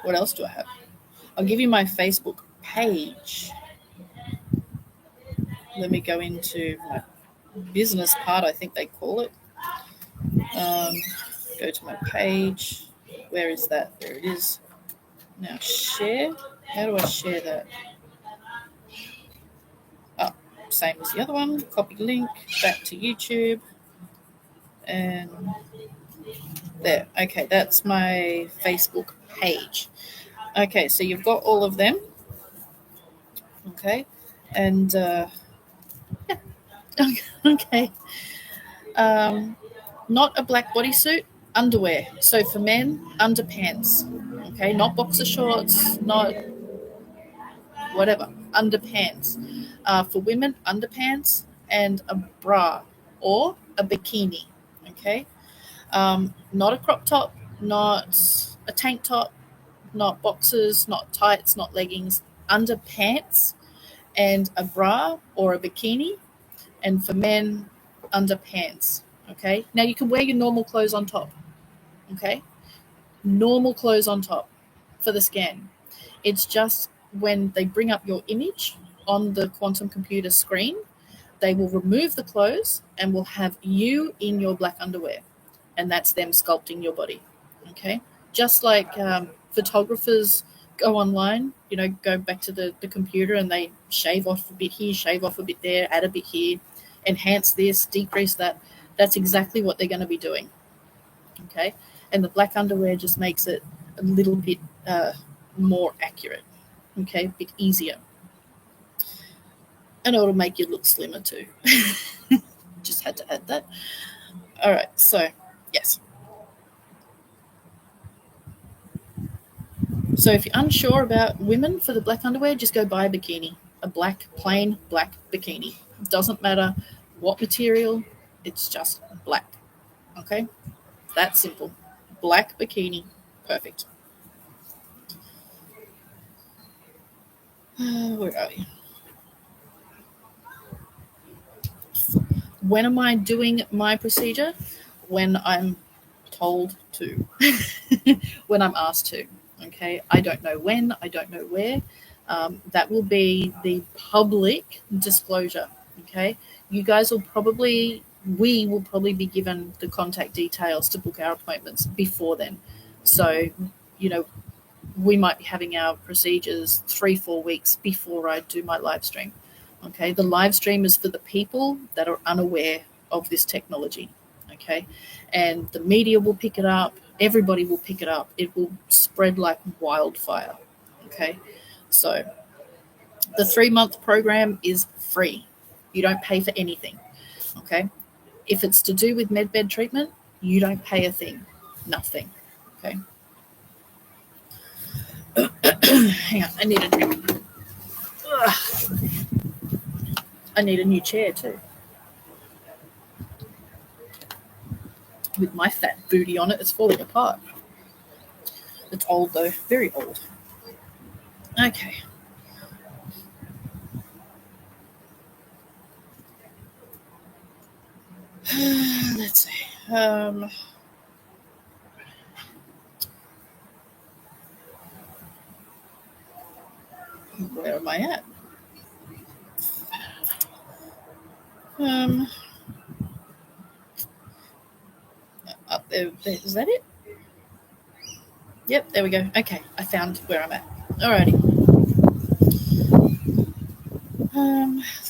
What else do I have? I'll give you my Facebook page. Let me go into my business part, I think they call it. Go to my page. Where is that? There it is. Now share. How do I share that? Oh, same as the other one. Copy link, back to YouTube. And there. Okay, that's my Facebook page. Okay, so you've got all of them. Okay. And yeah. Okay. Not a black bodysuit, underwear. So for men, underpants. Okay, not boxer shorts, not whatever, underpants. For women, underpants and a bra or a bikini. Okay, not a crop top, not a tank top, not boxers, not tights, not leggings, underpants and a bra or a bikini. And for men, underpants. Okay, now you can wear your normal clothes on top. Okay, normal clothes on top for the scan. It's just when they bring up your image on the quantum computer screen, they will remove the clothes and will have you in your black underwear. And that's them sculpting your body. Okay, just like photographers go online, go back to the computer and they shave off a bit here, shave off a bit there, add a bit here, enhance this, decrease that. That's exactly what they're going to be doing. Okay, and the black underwear just makes it a little bit more accurate. Okay, a bit easier, and it'll make you look slimmer too. Just had to add that. All right, so yes. So if you're unsure about women for the black underwear, just go buy a bikini, a plain black bikini. It doesn't matter what material, it's just black. Okay, that's simple. Black bikini, perfect. Where are we? When am I doing my procedure? When I'm told to, when I'm asked to. Okay, I don't know when, I don't know where. That will be the public disclosure. Okay, you guys will probably, we will probably be given the contact details to book our appointments before then. So, we might be having our procedures 3-4 weeks before I do my live stream. Okay, the live stream is for the people that are unaware of this technology. Okay, and the media will pick it up. Everybody will pick it up. It will spread like wildfire. Okay, so the 3-month program is free. You don't pay for anything. Okay, if it's to do with medbed treatment, you don't pay a thing. Nothing. Okay. Hang on, I need a drink. I need a new chair too. With my fat booty on it, it's falling apart. It's old though, very old. Okay. Let's see. Where am I at? Up there. Is that it? Yep, there we go. Okay, I found where I'm at. Alrighty.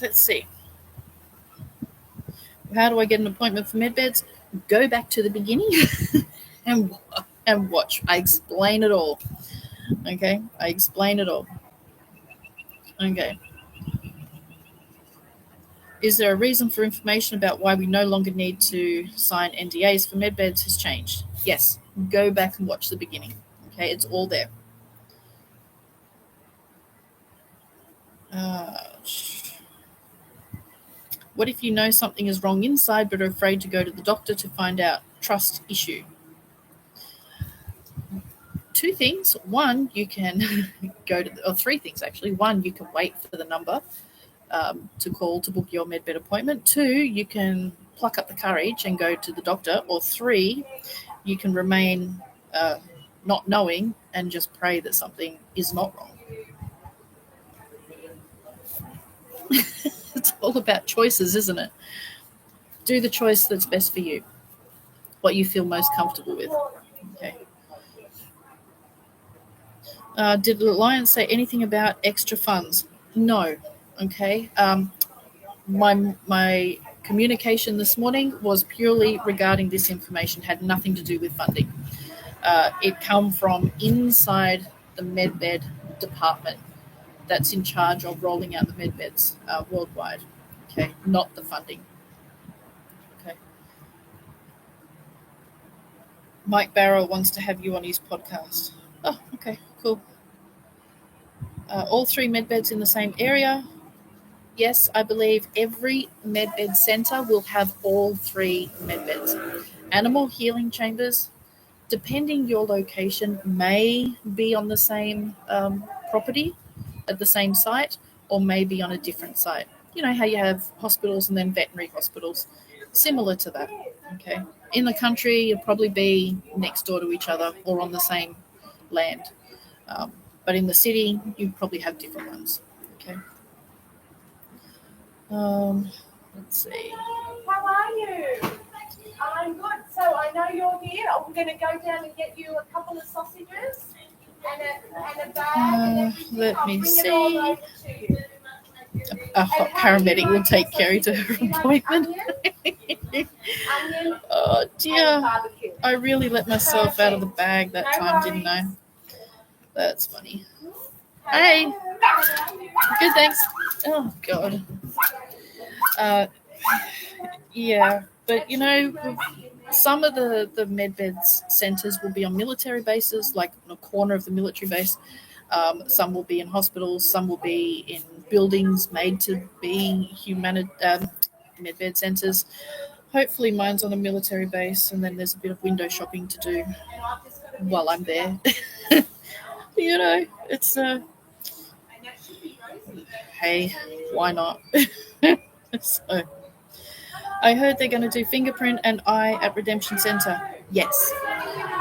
Let's see. How do I get an appointment for medbeds? Go back to the beginning and watch. I explain it all. Okay, I explain it all. Okay. Is there a reason for information about why we no longer need to sign NDAs for medbeds has changed? Yes. Go back and watch the beginning. Okay, it's all there. What if you know something is wrong inside but are afraid to go to the doctor to find out? Trust issue. Two things. One, you can go to, or three things actually. One, you can wait for the number to call to book your medbed appointment. Two, you can pluck up the courage and go to the doctor. Or three, you can remain not knowing and just pray that something is not wrong. It's all about choices, isn't it? Do the choice that's best for you, what you feel most comfortable with. Okay. Did the Alliance say anything about extra funds? No. Okay. My communication this morning was purely regarding this information, had nothing to do with funding. It come from inside the medbed department that's in charge of rolling out the medbeds worldwide. Okay, not the funding. Okay. Mike Barrow wants to have you on his podcast. Oh, okay, cool. All 3 medbeds in the same area. Yes, I believe every medbed centre will have all 3 medbeds. Animal healing chambers, depending your location, may be on the same property at the same site, or may be on a different site. You know how you have hospitals and then veterinary hospitals, similar to that. Okay, in the country, you'll probably be next door to each other or on the same land, but in the city, you probably have different ones. Okay. Let's see. How are you? I'm good. So I know you're here. I'm going to go down and get you a couple of sausages and a bag and everything. Let me I'll bring see. it all over to you. A hot paramedic will take Kerry to her appointment. Onion Oh and dear. barbecue. I really let myself out of the bag that time, didn't I? That's funny. Hey. Good, thanks. Oh, God. Yeah, but you know, some of the medbed centres will be on military bases, like in a corner of the military base. Some will be in hospitals, some will be in buildings made to be medbed centres. Hopefully mine's on a military base, and then there's a bit of window shopping to do while I'm there. You know, it's hey, why not? So, I heard they're going to do fingerprint and eye at Redemption Centre. Yes.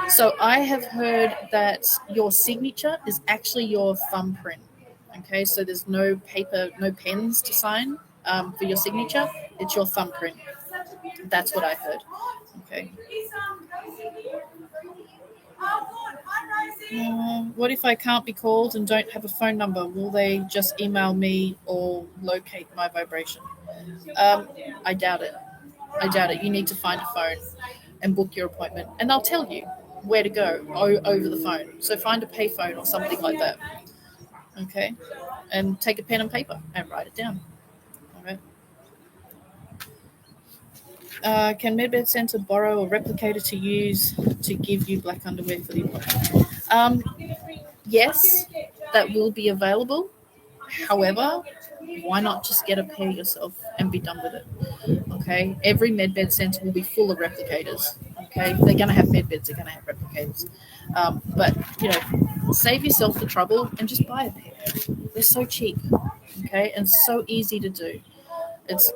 So I have heard that your signature is actually your thumbprint. Okay, so there's no paper, no pens to sign for your signature. It's your thumbprint. That's what I heard. Okay. What if I can't be called and don't have a phone number? Will they just email me or locate my vibration? I doubt it. I doubt it. You need to find a phone and book your appointment, and they'll tell you where to go over the phone. So find a payphone or something like that. Okay, and take a pen and paper and write it down. All right. Can Medbed Centre borrow a replicator to use to give you black underwear for the appointment? Yes, that will be available. However, why not just get a pair yourself and be done with it? Okay, every medbed centre will be full of replicators. Okay, they're going to have medbeds, they're going to have replicators. But you know, save yourself the trouble and just buy a pair. They're so cheap, okay, and so easy to do. It's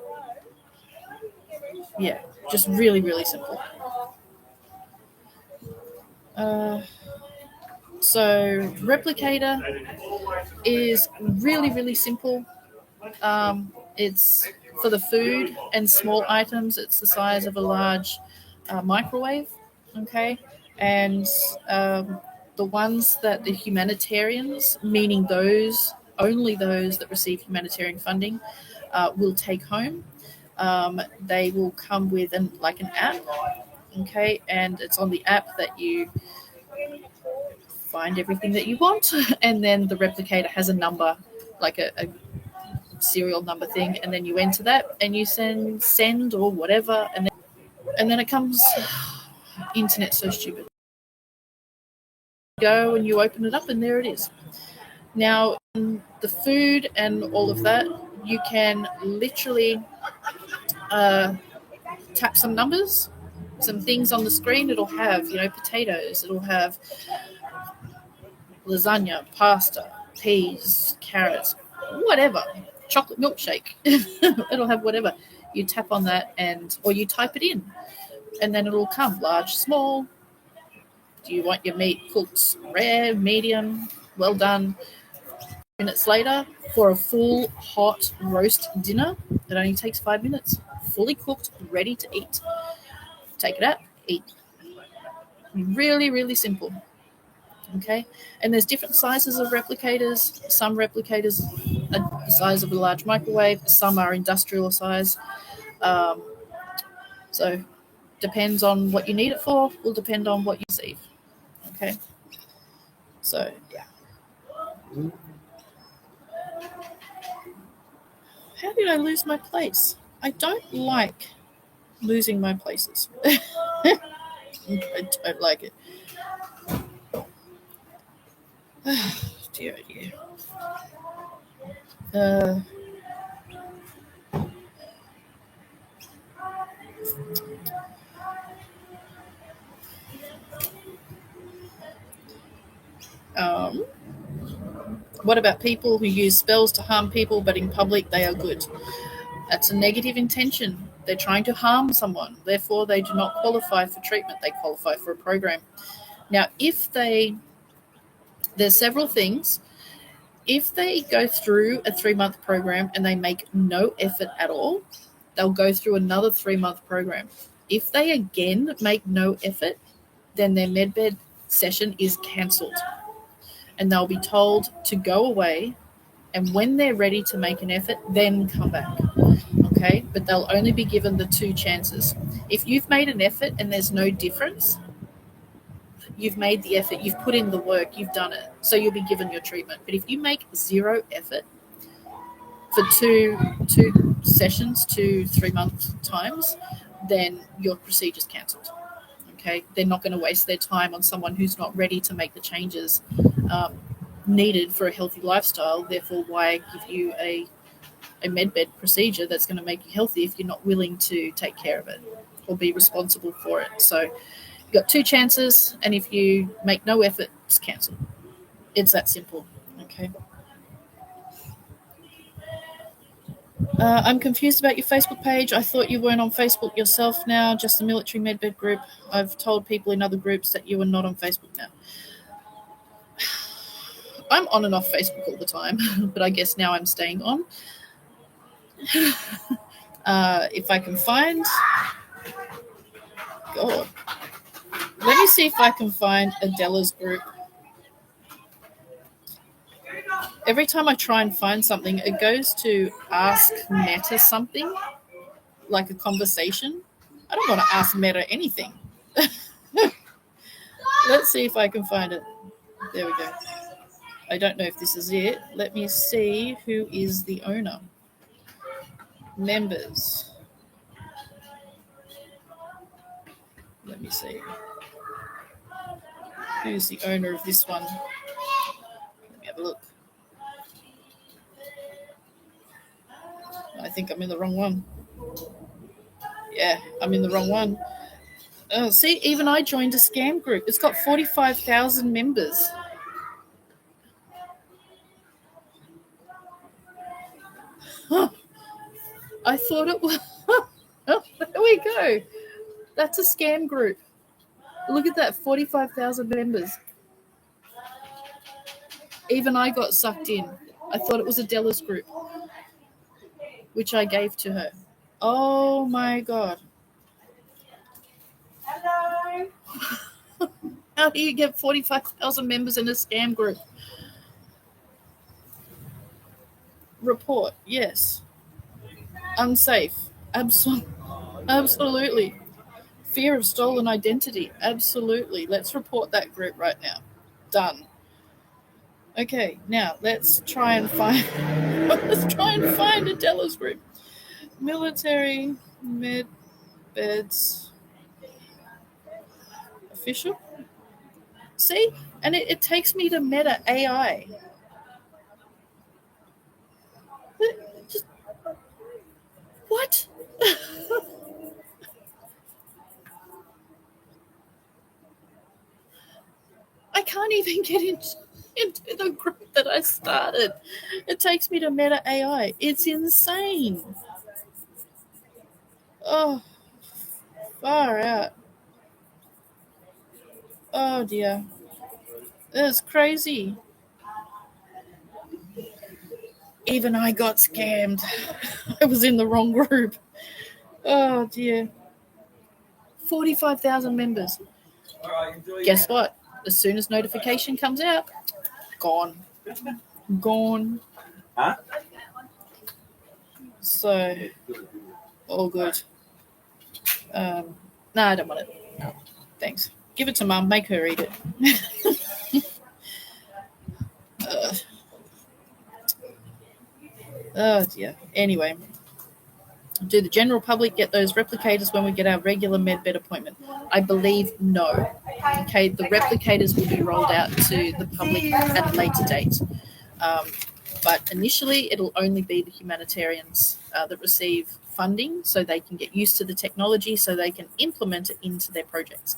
just really, really simple. So replicator is really, really simple. It's for the food and small items. It's the size of a large microwave, okay? And the ones that the humanitarians, meaning only those that receive humanitarian funding, will take home. They will come with an app, okay? And it's on the app that you find everything that you want, and then the replicator has a number, like a serial number thing, and then you enter that and you send or whatever, and then it comes. Internet's so stupid. Go and you open it up and there it is. Now, the food and all of that, you can literally tap some numbers, some things on the screen. It'll have, potatoes. It'll have lasagna, pasta, peas, carrots, whatever. Chocolate milkshake. It'll have whatever. You tap on that or you type it in, and then it'll come large, small. Do you want your meat cooked rare, medium, well done? Minutes later, for a full hot roast dinner, it only takes 5 minutes. Fully cooked, ready to eat. Take it out, eat. Really, really simple. Okay, and there's different sizes of replicators. Some replicators are the size of a large microwave. Some are industrial size. So depends on what you need it for. Will depend on what you receive. Okay, so yeah. How did I lose my place? I don't like losing my places. I don't like it. Dear, dear. What about people who use spells to harm people, but in public they are good? That's a negative intention. They're trying to harm someone. Therefore, they do not qualify for treatment. They qualify for a program. Now, there's several things. If they go through a 3-month program and they make no effort at all, they'll go through another 3-month program. If they again make no effort, then their medbed session is cancelled. And they'll be told to go away, and when they're ready to make an effort, then come back. Okay? But they'll only be given the 2 chances. If you've made an effort and there's no difference, you've made the effort, you've put in the work, you've done it. So you'll be given your treatment. But if you make 0 effort for two sessions, 2 3-month times, then your procedure's cancelled. Okay? They're not going to waste their time on someone who's not ready to make the changes needed for a healthy lifestyle. Therefore, why give you a medbed procedure that's going to make you healthy if you're not willing to take care of it or be responsible for it? So you've got 2 chances, and if you make no effort, it's cancelled. It's that simple. Okay. I'm confused about your Facebook page. I thought you weren't on Facebook yourself now, just the military medbed group. I've told people in other groups that you are not on Facebook now. I'm on and off Facebook all the time, but I guess now I'm staying on. If I can find... God. Let me see if I can find Adela's group. Every time I try and find something, it goes to ask Meta something, like a conversation. I don't want to ask Meta anything. Let's see if I can find it. There we go. I don't know if this is it. Let me see who is the owner. Members. Let me see. Who's the owner of this one? Let me have a look. I think I'm in the wrong one. Yeah, I'm in the wrong one. See, even I joined a scam group. It's got 45,000 members. Huh. I thought it was... Oh, there we go. That's a scam group. Look at that, 45,000 members. Even I got sucked in. I thought it was Adela's group, which I gave to her. Oh, my God. Hello. How do you get 45,000 members in a scam group? Report, yes. Unsafe, absolutely. Fear of stolen identity, absolutely. Let's report that group right now. Done. Okay, now let's try and find a Della's group. Military med beds official. See, and it takes me to Meta AI. Just what? I can't even get into the group that I started. It takes me to Meta AI. It's insane. Oh, far out. Oh dear. That's crazy. Even I got scammed. I was in the wrong group. Oh dear. 45,000 members. All right, enjoy your Guess what? As soon as notification comes out, gone. Gone. Huh? So, all good. No, I don't want it. No. Thanks. Give it to Mum. Make her eat it. Oh dear. Anyway, do the general public get those replicators when we get our regular medbed appointment? I believe no. Okay, the replicators will be rolled out to the public at a later date. But initially, it'll only be the humanitarians that receive funding so they can get used to the technology so they can implement it into their projects.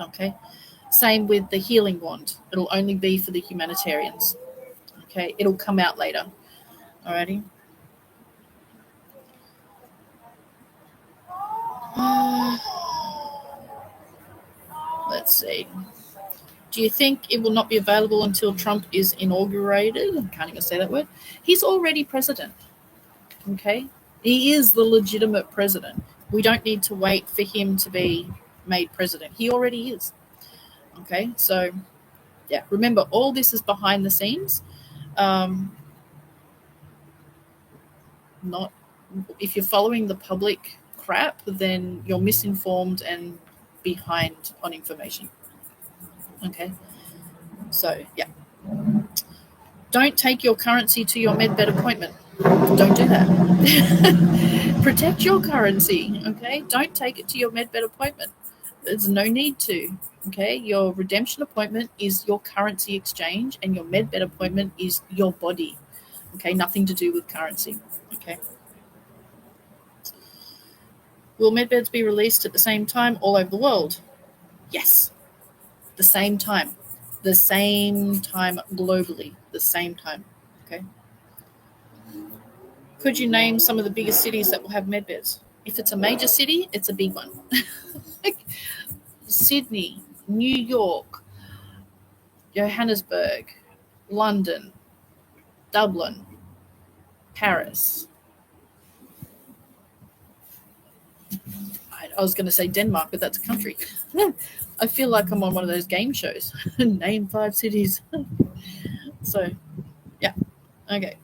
Okay. Same with the healing wand. It'll only be for the humanitarians. Okay. It'll come out later. Alrighty. Let's see. Do you think it will not be available until Trump is inaugurated? I can't even say that word. He's already president. Okay. He is the legitimate president. We don't need to wait for him to be made president. He already is. Okay. So, yeah, remember, all this is behind the scenes. Not if you're following the public crap, then you're misinformed and behind on information. Okay. So, yeah. Don't take your currency to your medbed appointment. Don't do that. Protect your currency, okay? Don't take it to your medbed appointment. There's no need to, okay? Your redemption appointment is your currency exchange, and your medbed appointment is your body, okay? Nothing to do with currency, okay? Will medbeds be released at the same time all over the world? Yes. The same time. The same time globally. The same time, okay? Could you name some of the biggest cities that will have medbeds? If it's a major city, it's a big one. Like Sydney, New York, Johannesburg, London, Dublin, Paris. I was going to say Denmark, but that's a country. I feel like I'm on one of those game shows. Name 5 cities. So, yeah. Okay.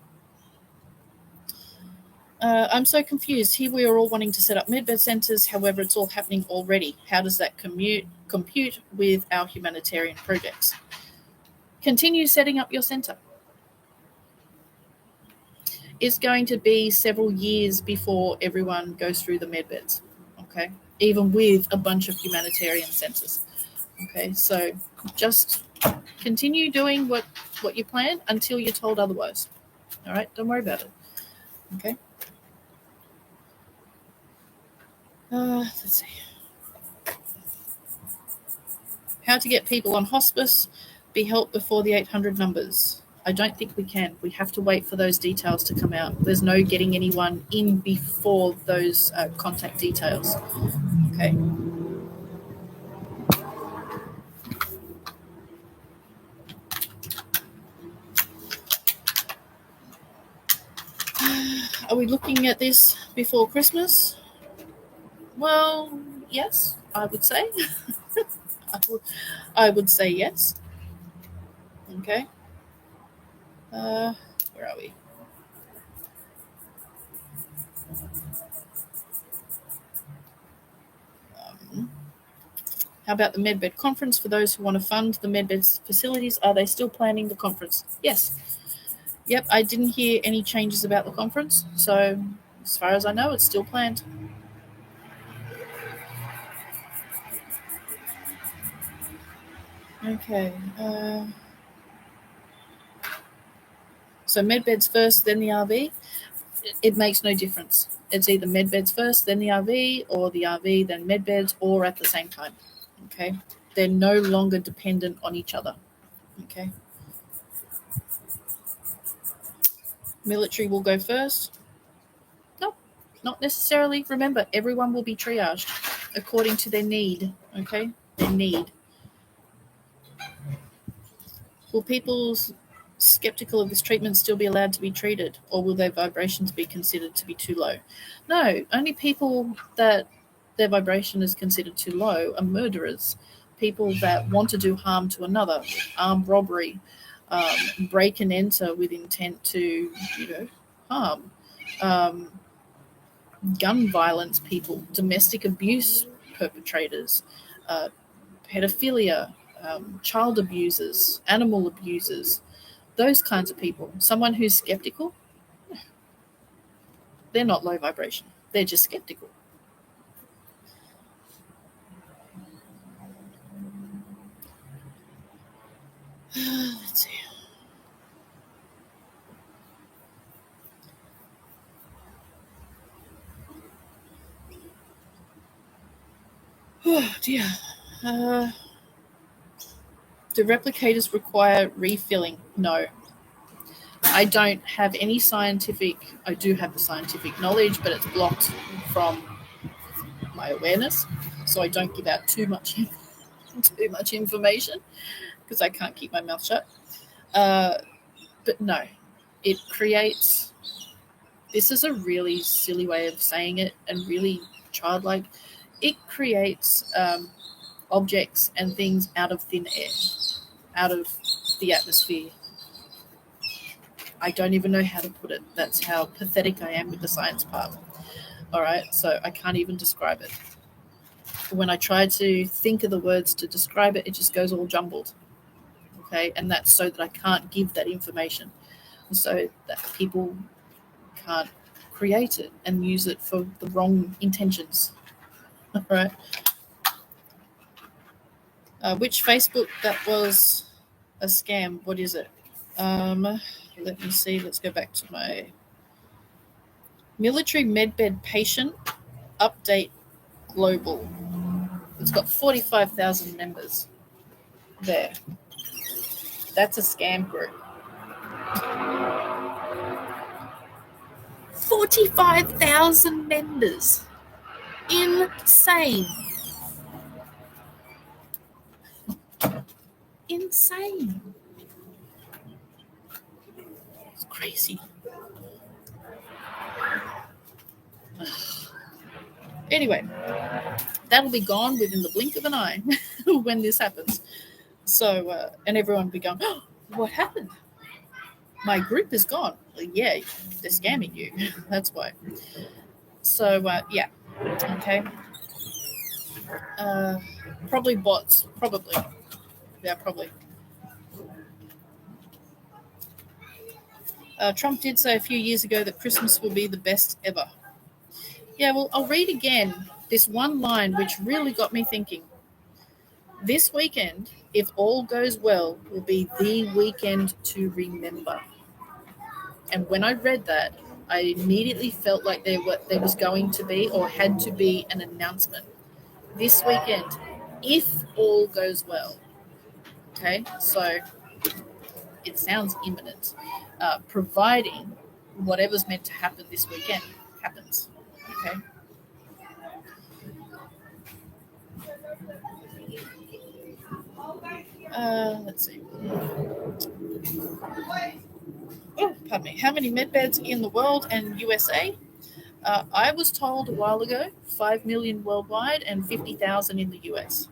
I'm so confused. Here we are all wanting to set up medbed centres. However, it's all happening already. How does that compute with our humanitarian projects? Continue setting up your centre. It's going to be several years before everyone goes through the medbeds. Okay, even with a bunch of humanitarian centres. Okay, so just continue doing what you plan until you're told otherwise. All right, don't worry about it. Okay. Let's see. How to get people on hospice, be helped before the 800 numbers. I don't think we can. We have to wait for those details to come out. There's no getting anyone in before those contact details. Okay. Are we looking at this before Christmas? Well, yes, I would say. I would say yes. Okay. Where are we? Um, How about the Medbed conference? For those who want to fund the Medbed's facilities, are they still planning the conference? Yes. Yep, I didn't hear any changes about the conference. So as far as I know, it's still planned. Okay. So Medbeds first, then the RV. It makes no difference. It's either Medbeds first, then the RV, or the RV, then Medbeds, or at the same time. Okay. They're no longer dependent on each other. Okay. Military will go first. No, not necessarily. Remember, everyone will be triaged according to their need. Okay. Their need. Will people skeptical of this treatment still be allowed to be treated, or will their vibrations be considered to be too low? No, only people that their vibration is considered too low are murderers, people that want to do harm to another, armed robbery, break and enter with intent to, harm, gun violence people, domestic abuse perpetrators, pedophilia, child abusers, animal abusers, those kinds of people. Someone who's skeptical, they're not low vibration. They're just skeptical. Let's see. Oh, dear. Do replicators require refilling? No. I don't have any scientific, I do have the scientific knowledge, but it's blocked from my awareness, so I don't give out too much information because I can't keep my mouth shut. But no, it creates, this is a really silly way of saying it and really childlike, it creates objects and things out of thin air, out of the atmosphere. I don't even know how to put it. That's how pathetic I am with the science part. All right, so I can't even describe it. When I try to think of the words to describe it, it just goes all jumbled. Okay, and that's so that I can't give that information, so that people can't create it and use it for the wrong intentions. All right. Which Facebook that was a scam? What is it? Let me see. Let's go back to my military medbed patient update global. It's got 45,000 members there. That's a scam group. 45,000 members. Insane. Insane. It's crazy. Anyway, that'll be gone within the blink of an eye when this happens. So, and everyone will be going, oh, what happened? My group is gone. Well, yeah, they're scamming you. That's why. So, yeah. Okay. Probably bots. Probably. Yeah, probably. Trump did say a few years ago that Christmas will be the best ever. Yeah, well, I'll read again this one line which really got me thinking. This weekend, if all goes well, will be the weekend to remember. And when I read that, I immediately felt like there was going to be or had to be an announcement. This weekend, if all goes well. Okay, so it sounds imminent. Providing whatever's meant to happen this weekend happens. Okay. Let's see. Oh, pardon me. How many medbeds in the world and USA? I was told a while ago 5 million worldwide and 50,000 in the US.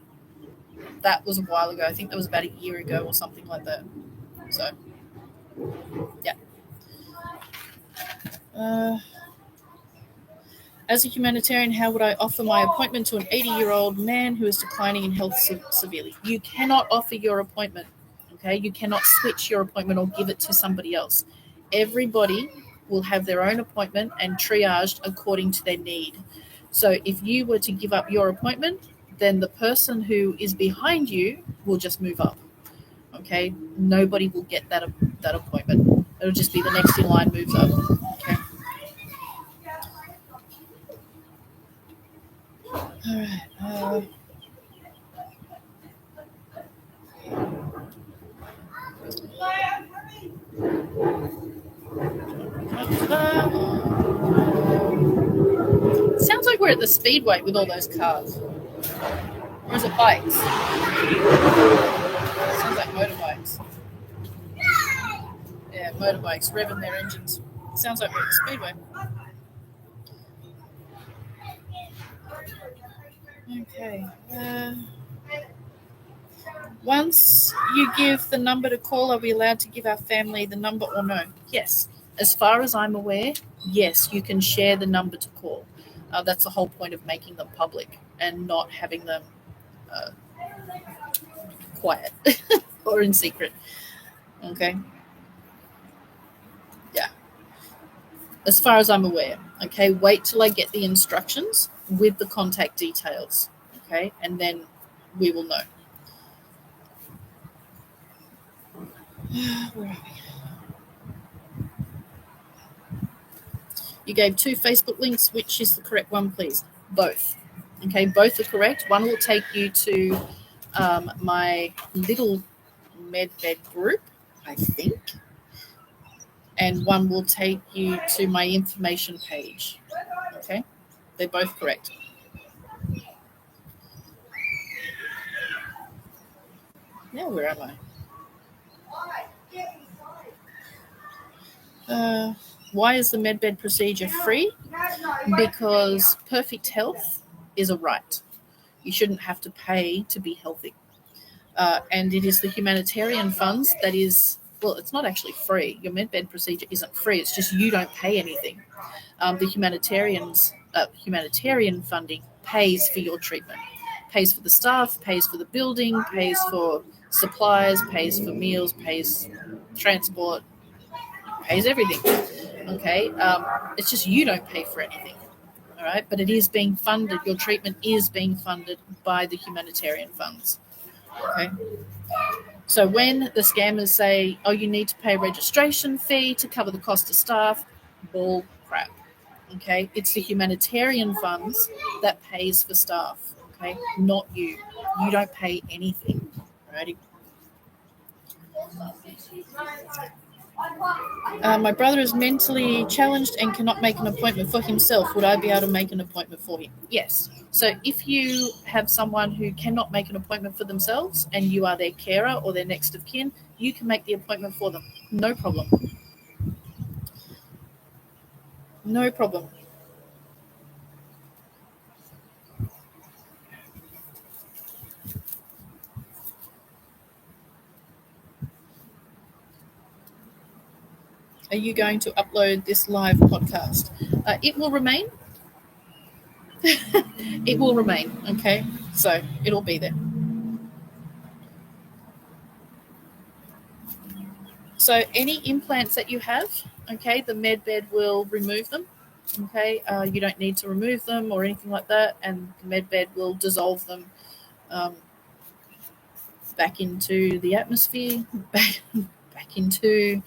That was a while ago. I think that was about a year ago or something like that. So, yeah. As a humanitarian, how would I offer my appointment to an 80-year-old man who is declining in health severely? You cannot offer your appointment, okay? You cannot switch your appointment or give it to somebody else. Everybody will have their own appointment and triaged according to their need. So if you were to give up your appointment, then the person who is behind you will just move up, okay? Nobody will get that appointment. It'll just be the next in line moves up, okay? All right. Sounds like we're at the speedway with all those cars. Or is it bikes? Sounds like motorbikes. Yeah, motorbikes revving their engines. Sounds like we're at the speedway. Okay. Once you give the number to call, are we allowed to give our family the number or no? Yes. As far as I'm aware, yes, you can share the number to call. That's the whole point of making them public and not having them quiet or in secret. Okay? Yeah. As far as I'm aware. Okay? Wait till I get the instructions with the contact details. Okay? And then we will know. Where are we? You gave 2 Facebook links. Which is the correct one, please? Both. Okay, both are correct. One will take you to my little medbed group, I think. And one will take you to my information page. Okay, they're both correct. Now, where am I? Why is the medbed procedure free? Because perfect health is a right. You shouldn't have to pay to be healthy. And it is the humanitarian funds that is, well, it's not actually free. Your medbed procedure isn't free. It's just you don't pay anything. The humanitarian funding pays for your treatment, pays for the staff, pays for the building, pays for supplies, pays for meals, pays transport, pays everything. Okay, it's just you don't pay for anything. All right, but it is being funded. Your treatment is being funded by the humanitarian funds. Okay. So when the scammers say, oh, you need to pay a registration fee to cover the cost of staff, bull crap. Okay. It's the humanitarian funds that pays for staff. Okay. Not you. You don't pay anything. Alrighty. My brother is mentally challenged and cannot make an appointment for himself. Would I be able to make an appointment for him? Yes. So if you have someone who cannot make an appointment for themselves and you are their carer or their next of kin, you can make the appointment for them. No problem. No problem. Are you going to upload this live podcast? It will remain. It will remain, okay? So it'll be there. So any implants that you have, okay, the medbed will remove them, okay? You don't need to remove them or anything like that, and the medbed will dissolve them back into the atmosphere, back into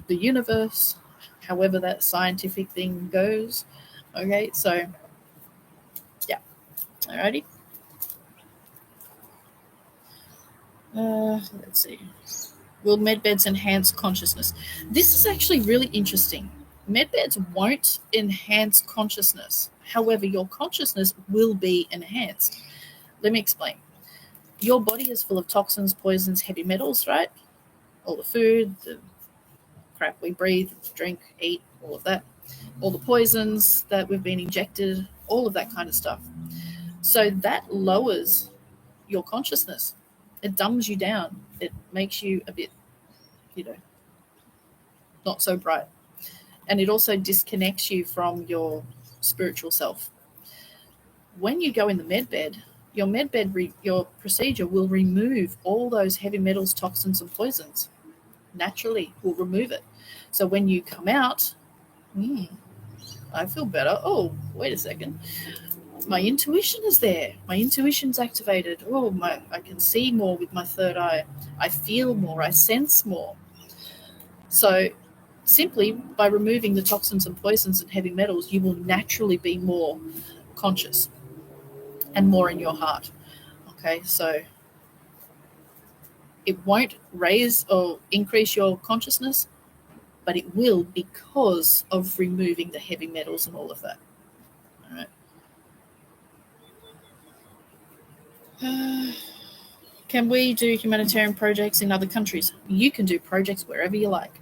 the universe, however that scientific thing goes, okay? So, yeah, alrighty. Let's see. Will medbeds enhance consciousness? This is actually really interesting. Medbeds won't enhance consciousness. However, your consciousness will be enhanced. Let me explain. Your body is full of toxins, poisons, heavy metals, right? All the food, the crap we breathe, drink, eat, all of that. All the poisons that we've been injected, all of that kind of stuff. So that lowers your consciousness. It dumbs you down. It makes you a bit, not so bright. And it also disconnects you from your spiritual self. When you go in the med bed, your procedure will remove all those heavy metals, toxins, and poisons. Naturally, will remove it. So when you come out, I feel better. Oh, wait a second. My intuition is there. My intuition's activated. Oh, I can see more with my third eye. I feel more. I sense more. So simply by removing the toxins and poisons and heavy metals, you will naturally be more conscious and more in your heart. Okay, so it won't raise or increase your consciousness, but it will because of removing the heavy metals and all of that. All right. Can we do humanitarian projects in other countries? You can do projects wherever you like.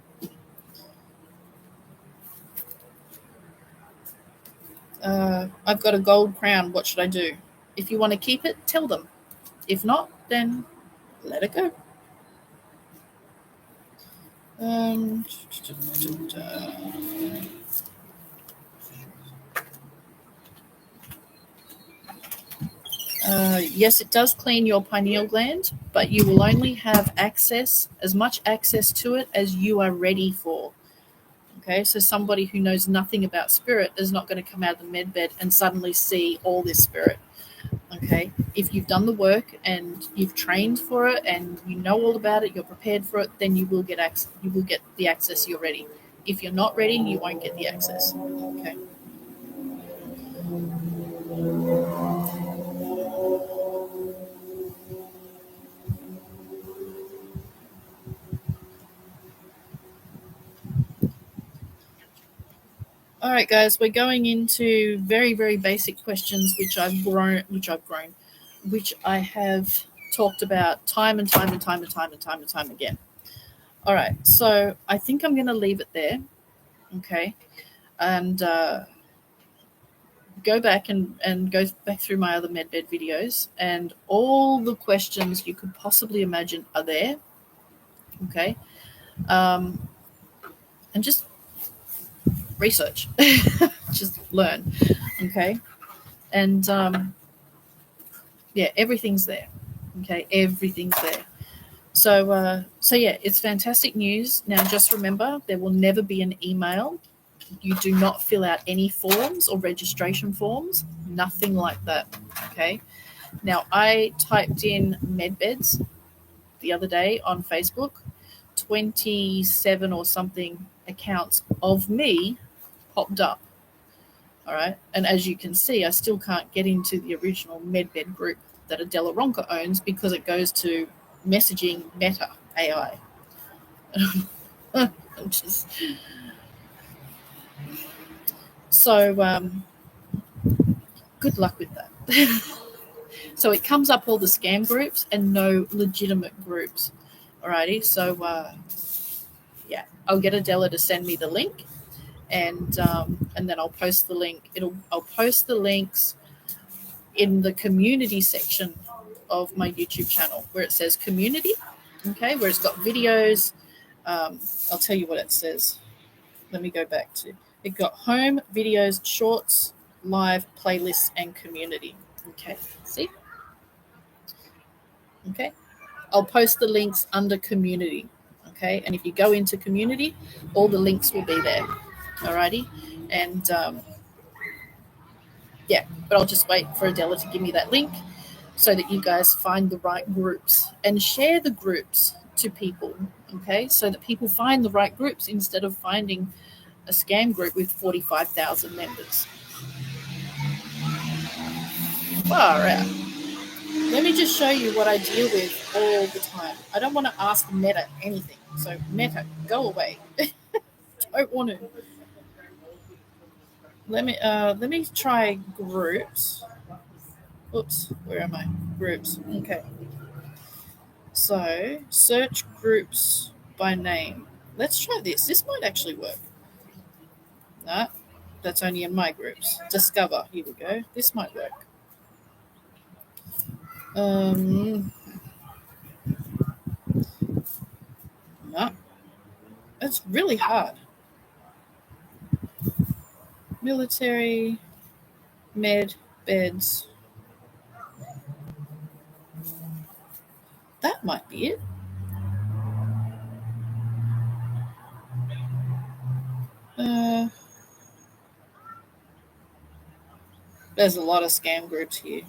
I've got a gold crown. What should I do? If you want to keep it, tell them. If not, then let it go. Yes, it does clean your pineal gland, but you will only have as much access to it as you are ready for. Okay, so somebody who knows nothing about spirit is not going to come out of the med bed and suddenly see all this spirit. Okay, if you've done the work and you've trained for it and you know all about it, you're prepared for it, then you will get access. You will get the access. You're ready. If you're not ready, you won't get the access. Okay. All right, guys, we're going into very, very basic questions, which I have talked about time and time and time and time and time and time again. All right, so I think I'm going to leave it there, okay, and go back and go back through my other medbed videos, and all the questions you could possibly imagine are there, okay, and just research, just learn, okay, and yeah, everything's there, okay, everything's there. So yeah, it's fantastic news. Now, just remember, there will never be an email. You do not fill out any forms or registration forms, nothing like that, okay? Now, I typed in medbeds the other day on Facebook, 27 or something accounts of me popped up, all right? And as you can see, I still can't get into the original medbed group that Adela Ronca owns because it goes to messaging Meta AI. So good luck with that. So it comes up all the scam groups and no legitimate groups. Alrighty, so yeah, I'll get Adela to send me the link, and then I'll post the link. I'll post the links in the community section of my YouTube channel where it says community, okay, where it's got videos. I'll tell you what it says. Let me go back to it. Got home, videos, shorts, live, playlists, and community. Okay, see? Okay, I'll post the links under community. Okay, and if you go into community, all the links will be there. Alrighty, and yeah, but I'll just wait for Adela to give me that link so that you guys find the right groups and share the groups to people. Okay, so that people find the right groups instead of finding a scam group with 45,000 members. Far out. Let me just show you what I deal with all the time. I don't want to ask Meta anything. So Meta, go away. Don't want to. Let me try groups. Oops, where am I? Groups. Okay. So search groups by name. Let's try this. This might actually work. No, that's only in my groups. Discover. Here we go. This might work. No, it's really hard. Military. med beds. That might be it. There's a lot of scam groups here.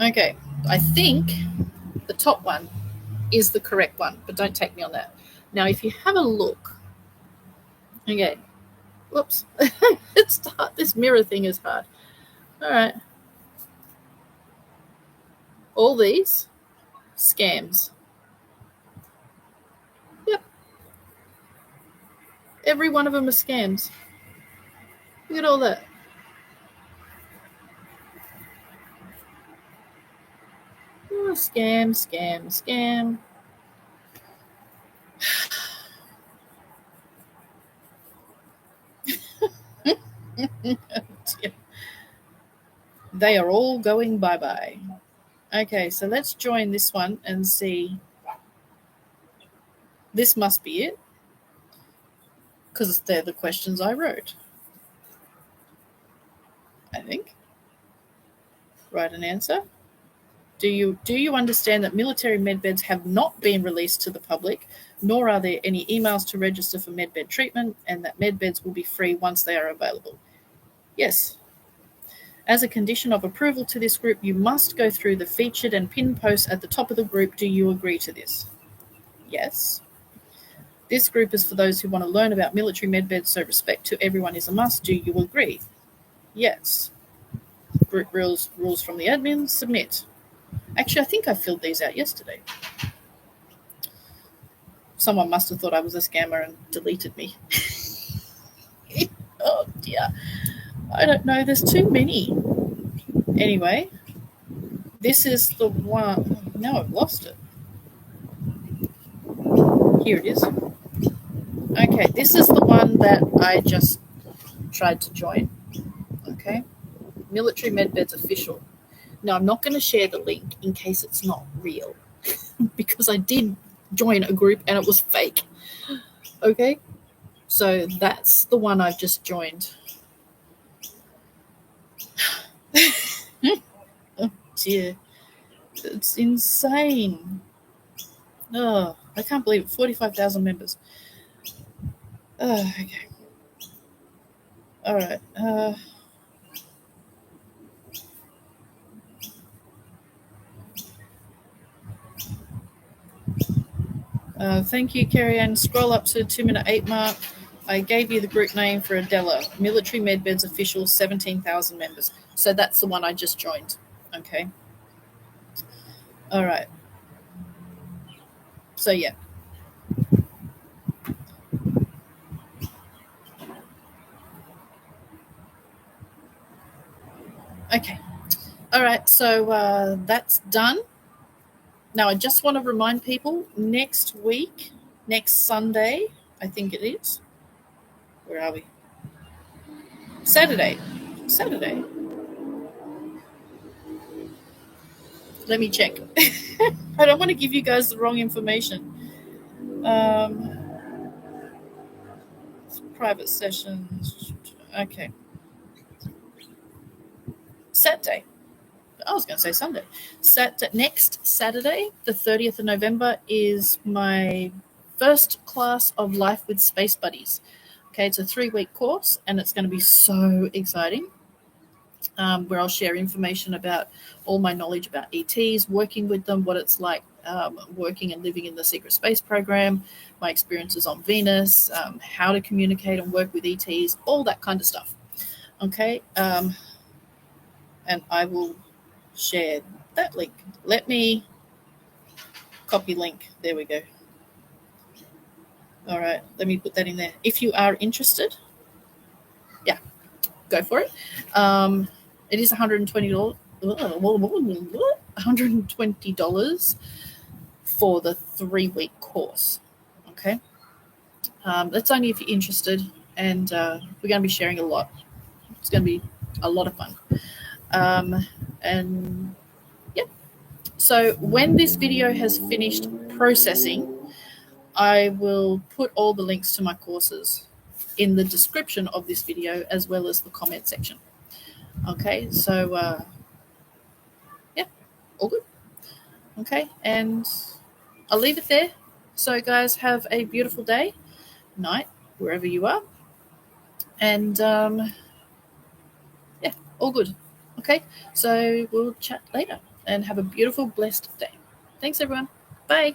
Okay, I think the top one is the correct one, but don't take me on that. Now, if you have a look, okay, whoops, it's hard. This mirror thing is hard. All right, all these scams. Yep, every one of them are scams. Look at all that. Oh, scam, scam, scam. They are all going bye-bye. Okay, so let's join this one and see. This must be it, because they're the questions I wrote. I think. Write an answer. Do you understand that military medbeds have not been released to the public, nor are there any emails to register for medbed treatment, and that medbeds will be free once they are available? Yes. As a condition of approval to this group, you must go through the featured and pinned posts at the top of the group. Do you agree to this? Yes. This group is for those who want to learn about military medbeds, so respect to everyone is a must. Do you agree? Yes. Group rules from the admin. Submit. Actually, I think I filled these out yesterday. Someone must have thought I was a scammer and deleted me. Oh dear. I don't know. There's too many. Anyway, this is the one. No, I've lost it. Here it is. Okay, this is the one that I just tried to join. Okay, Military Medbeds Official. Now, I'm not going to share the link in case it's not real because I did join a group and it was fake. Okay, so that's the one I've just joined. Oh dear, it's insane. Oh, I can't believe it. 45,000 members. Okay. All right. Thank you, Carrie Ann. Scroll up to 2-minute 8 mark. I gave you the group name for Adela. Military Medbeds Official, 17,000 members. So that's the one I just joined. Okay. All right. So, yeah. Okay. All right. So that's done. Now, I just want to remind people, next week, next Sunday, I think it is. Where are we? Saturday. Let me check. I don't want to give you guys the wrong information. Private sessions. Okay. Saturday. I was going to say Sunday. Next Saturday, the 30th of November, is my first class of Life with Space Buddies. Okay, it's a 3-week course, and it's going to be so exciting. Where I'll share information about all my knowledge about ETs, working with them, what it's like working and living in the secret space program, my experiences on Venus, how to communicate and work with ETs, all that kind of stuff. Okay, and I will share that link. Let me copy link. There we go. All right, let me put that in there. If you are interested, yeah, go for it. It is $120. $120 for the 3-week course. Okay, that's only if you're interested, and we're going to be sharing a lot. It's going to be a lot of fun. And yeah, so when this video has finished processing, I will put all the links to my courses in the description of this video as well as the comment section. Okay, so yeah, all good. Okay, and I'll leave it there. So guys, have a beautiful day, night, wherever you are. And yeah, all good. Okay, so we'll chat later and have a beautiful, blessed day. Thanks, everyone. Bye.